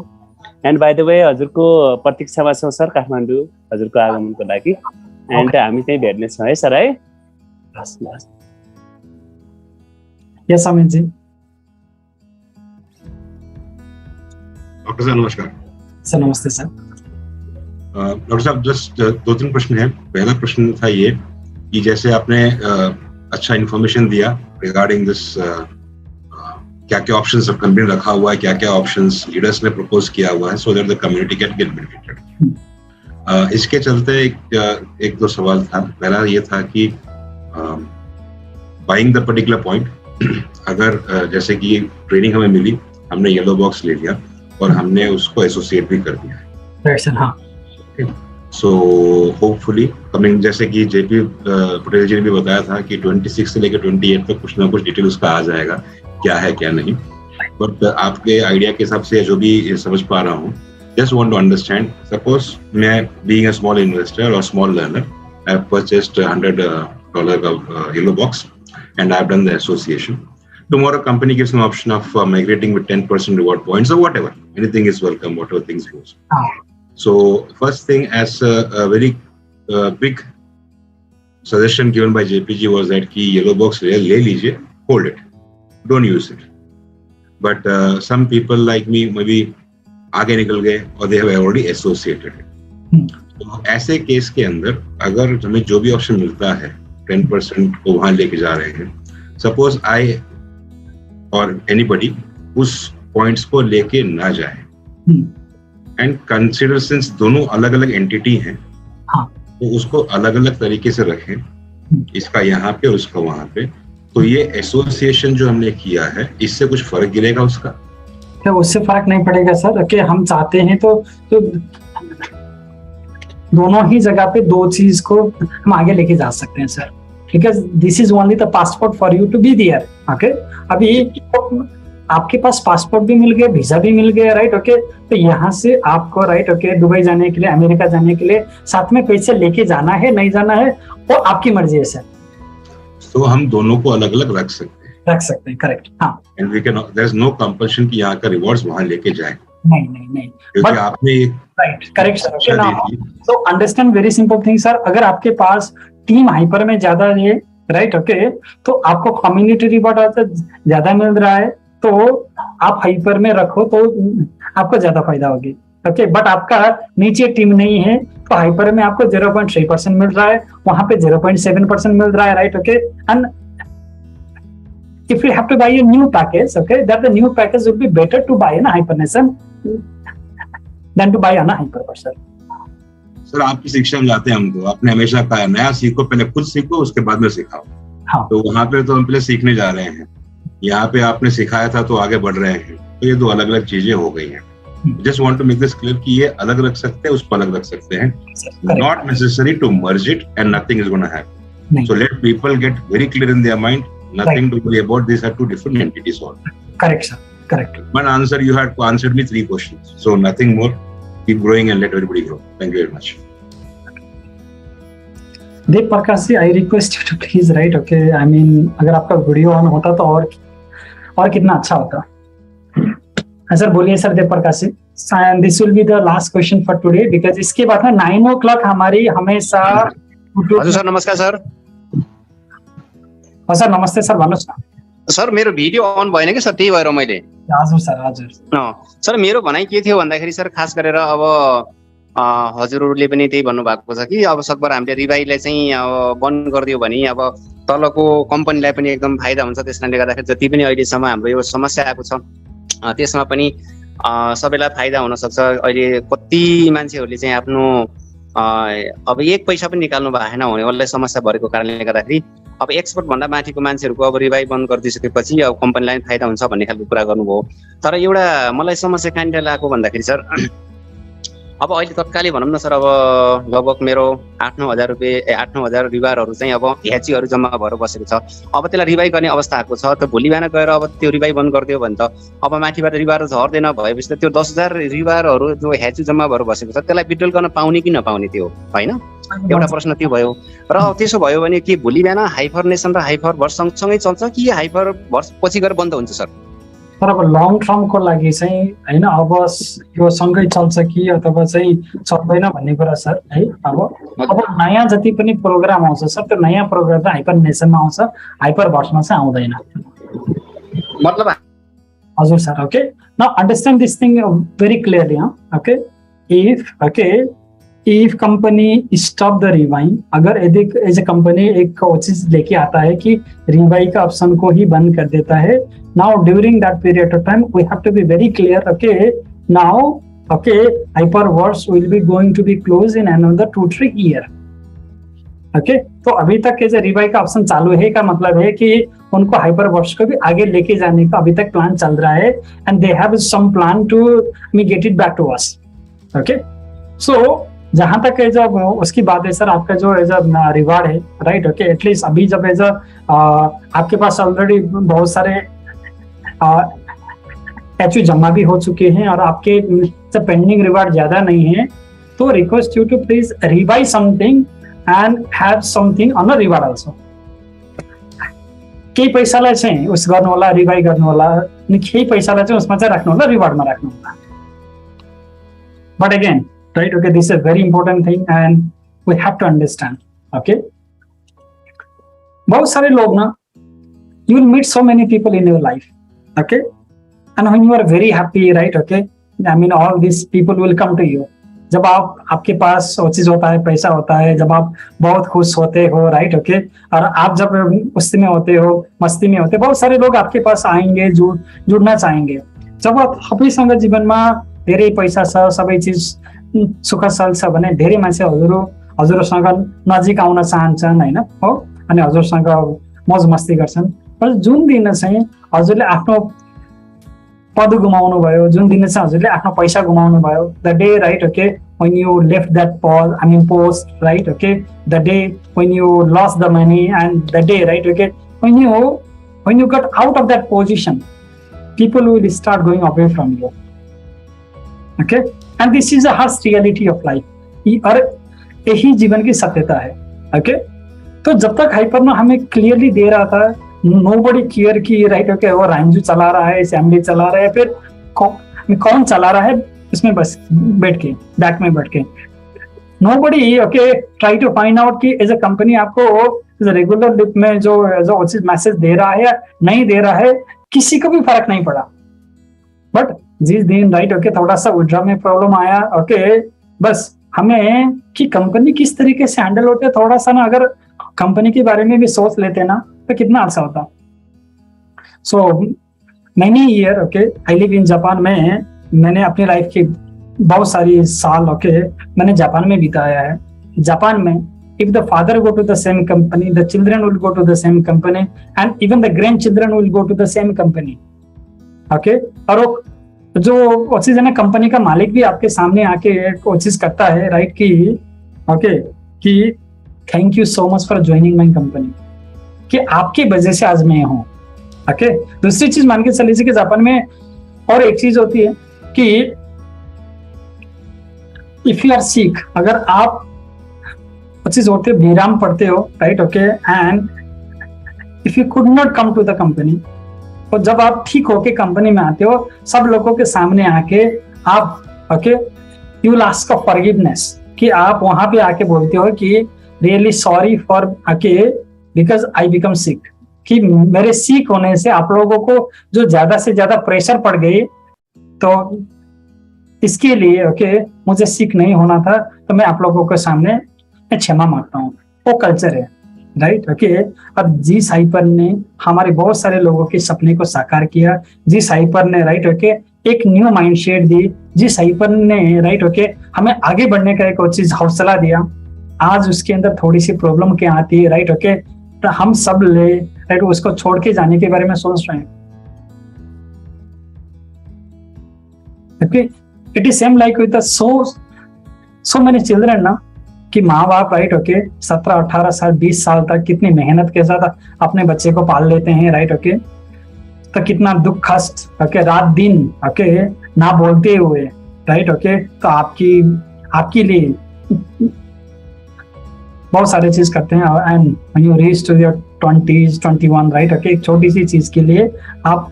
एन्ड बाई द वे हजुरको प्रतीक्षामा छौँ सर काठमाडौँ हजुरको आगमनको लागि, एन्ड हामी त्यहीँ भेट्नेछौँ है सर है। यस अमित जी। डॉक्टर साहब नमस्कार। सर नमस्ते सर। डॉक्टर साहब जस्ट 2-3 प्रश्न हैं। पहला प्रश्न था ये कि जैसे आपने अच्छा इन्फॉर्मेशन दिया रिगार्डिंग दिस, क्या क्या ऑप्शंस कंपनी ने रखा हुआ है, क्या क्या ऑप्शंस लीडर्स ने प्रपोज किया हुआ है, so that the community get benefited. इसके चलते एक दो सवाल था। पहला ये था कि बाइंग द पर्टिकुलर पॉइंट, अगर जैसे कि ट्रेनिंग हमें मिली, हमने येलो बॉक्स ले लिया और हमने उसको एसोसिएट भी कर दिया, सो होपफुली कमिंग, जैसे कि जेपी पटेल जी ने भी बताया था कि 26 से लेकर 28 तक कुछ ना कुछ डिटेल उसका आ जाएगा, क्या है क्या नहीं। बट आपके आइडिया के हिसाब से जो भी समझ पा रहा हूँ, just want to understand, suppose मैं बीइंग अ स्मॉल इन्वेस्टर और small learner, I have purchased $100 का yellow box and I have done the association. Tomorrow company gives an option of migrating with 10% reward points or whatever. Anything is welcome, whatever things goes. So first thing, as a very big suggestion given by JPG was that ki yellow box le lijiye, hold it, don't use it. But some people like me maybe आगे निकल गए और they have already associated it. तो ऐसे case के अंदर अगर हमें जो भी ऑप्शन मिलता है 10% को वहां लेके जा रहे हैं, सपोज आई और एनीबडी उस पॉइंट्स को लेके ना जाए एंड कंसिडर सिंस दोनों अलग अलग एंटिटी हैं, तो उसको अलग अलग तरीके से रखें, इसका यहाँ पे और उसका वहां पे, तो ये एसोसिएशन जो हमने किया है इससे कुछ फर्क गिरेगा उसका? क्या उससे फर्क नहीं पड़ेगा सर? कि हम चाहते हैं तो दोनों ही जगह पे दो चीज को हम आगे लेके जा सकते हैं sir, because this is only the passport for you to be there. Okay, अभी आपके पास पासपोर्ट भी मिल गया, वीजा भी मिल गया, राइट ओके। तो यहाँ से आपको राइट ओके दुबई जाने के लिए, अमेरिका जाने के लिए साथ में पैसे लेके जाना है नहीं जाना है वो आपकी मर्जी है सर। तो हम दोनों को अलग अलग रख सकते हैं, करेक्ट। हाँ, and we can, there is no compulsion कि यहाँ का रिवॉर्ड्स वहां लेके जाएं। नहीं क्योंकि आपने राइट, करेक्ट सर, ओके ना। तो understand very simple thing sir, अगर आपके पास टीम हाइपर में ज्यादा है राइट ओके, तो आपको कम्युनिटी रिवॉर्ड ज्यादा मिल रहा है, तो आप हाइपर में रखो तो आपको ज्यादा फायदा होगी, ओके। बट आपका नीचे टीम नहीं है तो हाइपर में आपको 0.3% मिल रहा है, वहां पे 0.7% मिल रहा है, right okay. And if you have to buy a new package, okay, that the new package would be better to buy in a HyperNation than to buy on a HyperVerse, sir. Sir आपकी शिक्षा में जाते हैं हम तो आपने हमेशा कहा नया सीखो, पहले खुद सीखो उसके बाद में सिखाओ। हाँ। तो वहाँ पे तो हम पहले सीखने जा रहे हैं, यहाँ पे आपने सिखाया था तो आगे बढ़ रहे हैं, तो ये दो अलग अलग चीजें हो गई हैं। Just want to make this clear कि ये अलग रख सकते हैं, उसको अलग रख सकते हैं, not necessary to merge it and nothing is gonna happen. So let people get very clear in their mind, nothing to worry about, these are two different entities all. Correct sir, correct. One answer, you had answered me 3 questions, so nothing more. Keep growing and let everybody grow. Thank you very much. Dev Prakash ji, I request you to please write, okay, I mean अगर आपका video on होता तो और कितना अच्छा होता। Sir बोलिए sir Dev Prakash ji. And this will be the last question for today because इसके बाद में 9 o'clock हमारी हमेशा। हजुर सर नमस्कार सर। सर नमस्ते सर, भन्नुहोस् न। सर मेरो भिडियो अन भएन कि सर, त्यही भएर मैले। हजुर सर, हजुर। सर मेरो भनाइ के थियो भन्दाखेरि सर खास गरेर अब हजुरहरूले पनि त्यही भन्नुभएको छ कि अब सकभर हामीले रिभाइलाई चाहिँ अब बन्द गरिदियो भने अब तलको कम्पनीलाई पनि एकदम फाइदा हुन्छ। त्यसले गर्दाखेरि जति पनि अहिलेसम्म हाम्रो यो समस्या आएको छ त्यसमा पनि सबैलाई फाइदा हुन सक्छ। अहिले कति मान्छेहरूले चाहिँ आफ्नो अब 1 पैसा पनि निकाल्नु भएन हुनेवालालाई समस्या भरेको कारणले गर्दाखेरि अब एक्सपोर्ट भन्दा माथिको मान्छेहरूको अब रिभाइभ बन्द गरिदिसकेपछि अब कम्पनीलाई फाइदा हुन्छ भन्ने खालको कुरा गर्नुभयो। तर एउटा मलाई समस्या कहाँनिर लागेको भन्दाखेरि सर अब अहिले तत्कालै भनौँ न सर, अब लगभग मेरो 8-9 हजार रुपियाँ 8-9 हजार रिवारहरू चाहिँ अब ह्याचीहरू जम्मा भएर बसेको छ। अब त्यसलाई रिभाइभ गर्ने अवस्था आएको छ, त भोलि बिहान गएर अब त्यो रिभाइभ बन्द गरिदियो भने त अब माथिबाट रिवार झर्दैन भएपछि त त्यो 10,000 रिवारहरू जो ह्याची जम्मा भएर बसेको छ त्यसलाई विड्रल गर्न पाउने कि नपाउने त्यो होइन, एउटा प्रश्न त्यो भयो। र त्यसो भयो भने के भोलि बिहान हाइपरनेसन र हाइपरभर्स सँगसँगै चल्छ कि हाइपरभर्स पछि गएर बन्द हुन्छ सर? तर अब लङ टर्मको लागि चाहिँ होइन अब यो सँगै चल्छ कि अथवा चाहिँ चल्दैन भन्ने कुरा सर है। अब नयाँ जति पनि प्रोग्राम आउँछ सर, त्यो नयाँ प्रोग्राम चाहिँ हाइपरनेसनमा आउँछ, हाइपरभर्समा चाहिँ आउँदैन। मतलब हजुर sir, okay. Now understand this thing very clearly, okay. If company stop the rewind, अगर एज ए कंपनी एक चीज लेके आता है कि रिवाइंड का ऑप्शन को ही बंद कर देता है, now during that period of time we have to be very clear, okay. Now okay Hyperverse will be going to be close in another 2-3 year, okay. तो अभी तक के जो रिवाइंड का ऑप्शन चालू है का मतलब है कि उनको हाइपरवर्स को भी आगे लेके जाने का अभी तक प्लान चल रहा है and they have some plan to get it back to us, okay. So जहां तक है जब उसकी बात है सर, आपका जो एज अ रिवार्ड है राइट, ओके, एटलीस्ट अभी जब एज अ आपके पास ऑलरेडी बहुत सारे एचयू जमा भी हो चुके हैं और आपके पेंडिंग रिवार्ड ज्यादा नहीं है, तो request you to please revive something and have something on a reward also. केही पैसालाई चाहिँ उस गर्नु होला, रिवाइव गर्नु होला, अनि केही पैसालाई चाहिँ उसमा चाहिँ राख्नु होला, रिवार्डमा राख्नु होला। But again right, okay, this is a very important thing and we have to understand, okay। बहुत सारे लोग ना, you will meet so many people in your life, okay, and when you are very happy, right, okay, I mean all these people will come to you। जब आपके pass वो चीज होता है, पैसा होता है, जब आप बहुत खुश होते हो, राइट, ओके, और आप जब उस्ती में होते हो, मस्ती में होते, बहुत सारे लोग आपके पास आएंगे, जुड़ना चाहेंगे। जब आप सबैसँग जीवनमा धेरै पैसा छ, सबै चीज सुख चल्छ भने धेरै मान्छे हजुरसँग नजिक आउन चाहन्छन् होइन हो, अनि हजुरसँग मौज मस्ती गर्छन्। तर जुन दिन चाहिँ हजुरले आफ्नो पद गुमाउनु भयो, जुन दिन चाहिँ हजुरले आफ्नो पैसा गुमाउनु भयो, the day right, okay, when you left that post, right, okay, the day when you lost the money and the day, right, okay, when you got out of that position, people will start going away from you. Okay, and this is a harsh reality of life. और यही जीवन की सत्यता है. Okay, तो जब तक hyper ना हमें clearly they रहा था, नोबडी केयर की, राइट, ओके, वो रांझू चला रहा है, सैमली चला रहा है, फिर कौन चला रहा है इसमें बस बैठ के, बैक में बैठ के. Nobody, okay, try to find out कि एज अ कंपनी आपको रेगुलर लिप में जो मैसेज दे रहा है या नहीं दे रहा है, किसी को भी फर्क नहीं पड़ा. बट जिस दिन, राइट, ओके, थोड़ा सा विड्रॉ में प्रॉब्लम आया, ओके, बस हमें कि कंपनी किस तरीके से हैंडल होते है, थोड़ा सा ना अगर कंपनी के बारे में भी सोच लेते ना तो कितना अच्छा होता. So many year, okay, I live in Japan में. मैंने अपनी लाइफ की बहुत सारी साल, ओके, मैंने जापान में बिताया है. जापान में if the father go to the same company, the children will go to the same company, and even the grandchildren will go to the same company. Okay, और वो जो चीज है ना, कंपनी का मालिक भी आपके सामने आके कोशिश करता है, राइट, कि ओके, कि thank you so much for joining my company, कि आपकी वजह से आज मैं हूँ. ओके, दूसरी चीज मान के चल लीजिए कि जापान में और एक चीज होती है कि इफ यू आर सिक, अगर आप चीज होते विराम पढ़ते हो, right, okay, and if you could not come to the company, और जब आप ठीक होके कंपनी में आते हो, सब लोगों के सामने आके आप, okay, you will ask for forgiveness, कि आप वहां पे आके बोलते हो कि really sorry for, okay, because I become सिक, कि मेरे सिक होने से आप लोगों को जो ज्यादा से ज्यादा प्रेशर पड़ गई, तो इसके लिए, ओके, मुझे सिक नहीं होना था, तो मैं आप लोगों के सामने क्षमा मांगता हूँ. वो कल्चर है, राइट, ओके. अब जिस हाइपर ने हमारे बहुत सारे लोगों के सपने को साकार किया, जिस हाइपर ने, राइट, ओके, एक न्यू माइंडसेट दी, जिस हाइपर ने, राइट, ओके, हमें आगे बढ़ने का एक चीज हौसला दिया, आज उसके अंदर थोड़ी सी प्रॉब्लम क्या आती है, राइट, ओके, तो हम सब ले, राइट, उसको छोड़ के जाने के बारे में सोच रहे हैं. Okay, it is same like with so many children ना, कि माँ बाप, राइट, ओके, 17, 18 साल, 20 साल तक कितनी मेहनत के साथ अपने बच्चे को पाल लेते हैं, राइट, ओके, तो कितना दुख कष्ट, ओके, रात दिन, ओके, ना बोलते हुए, राइट, ओके, तो आपके लिए बहुत सारे चीज करते हैं. And when you reach to your 20s, 21, right, okay, एक छोटी सी चीज के लिए आप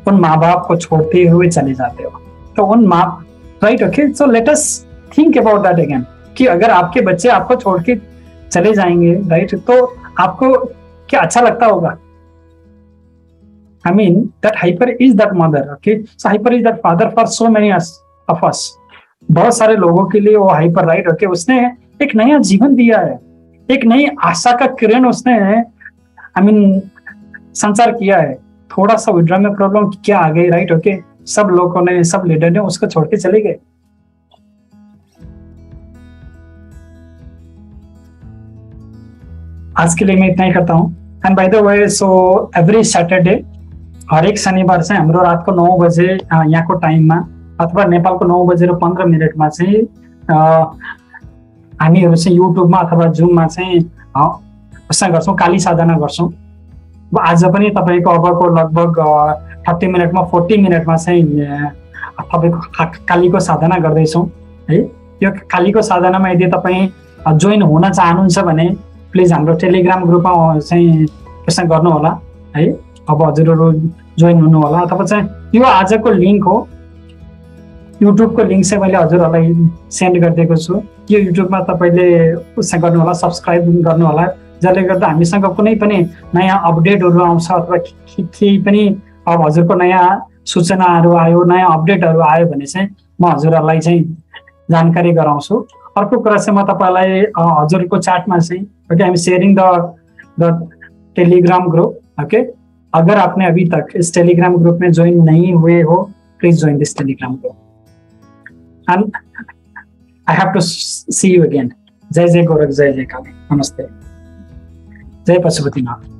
उन माँ बाप को छोड़ते हुए चले जाते हो. तो उन माँ, right, okay, so let us think about that again, कि अगर आपके बच्चे आपको छोड़ के चले जाएंगे, राइट, तो आपको क्या अच्छा लगता होगा. I mean that hyper is that mother, okay, so hyper is that father for so many of us. बहुत सारे लोगों के लिए वो हाइपर, राइट, ओके, उसने एक नया जीवन दिया है, एक नई आशा का किरण उसने, I mean, संचार किया है. थोड़ा सा विड्रॉ में प्रॉब्लम क्या आ गई, राइट, ओके, सब लोगों ने, सब लीडर ने उसको छोड़ के चले गए. आज के लिए मैं इतना ही करता हूँ. And by the way, so every Saturday, हर एक शनिबार चाहिँ हाम्रो रातको 9 बजे यहाँको टाइममा, अथवा नेपालको 9:15 चाहिँ हामीहरू चाहिँ युट्युबमा अथवा जुममा चाहिँ उसमा गर्छौँ, काली साधना गर्छौँ. आज पनि तपाईँको अबको लगभग 30 मिनटमा 40 मिनटमा चाहिँ तपाईँको कालीको साधना गर्दैछौँ है. यो कालीको साधनामा यदि तपाईँ जोइन हुन चाहनुहुन्छ भने प्लिज हाम्रो टेलिग्राम ग्रुपमा चाहिँ त्यसमा गर्नु होला है. अब हजुरहरू जोइन हुनु होला, अथवा चाहिँ यो आजको लिङ्क हो, युट्युबको लिङ्क चाहिँ मैले हजुरहरूलाई सेन्ड गरिदिएको छु. यो युट्युबमा तपाईँले उसमा गर्नु होला, सब्सक्राइब गर्नु होला, जसले गर्दा हामीसँग कुनै पनि नयाँ अपडेटहरू आउँछ, अथवा केही पनि अब हजुरको नयाँ सूचनाहरू आयो, नयाँ अपडेटहरू आयो भने चाहिँ म हजुरहरूलाई चाहिँ जानकारी गराउँछु. अर्को कुरा चाहिँ म तपाईँलाई हजुरको च्याटमा चाहिँ, okay, I am sharing the Telegram group. Okay, अगर आपने अभी तक इस टेलीग्राम ग्रुप में ज्वाइन नहीं हुए हो, please join this Telegram group. And I have to see you again. जय जय गोरख, जय जय काली, नमस्ते, जय पशुपतिनाथ.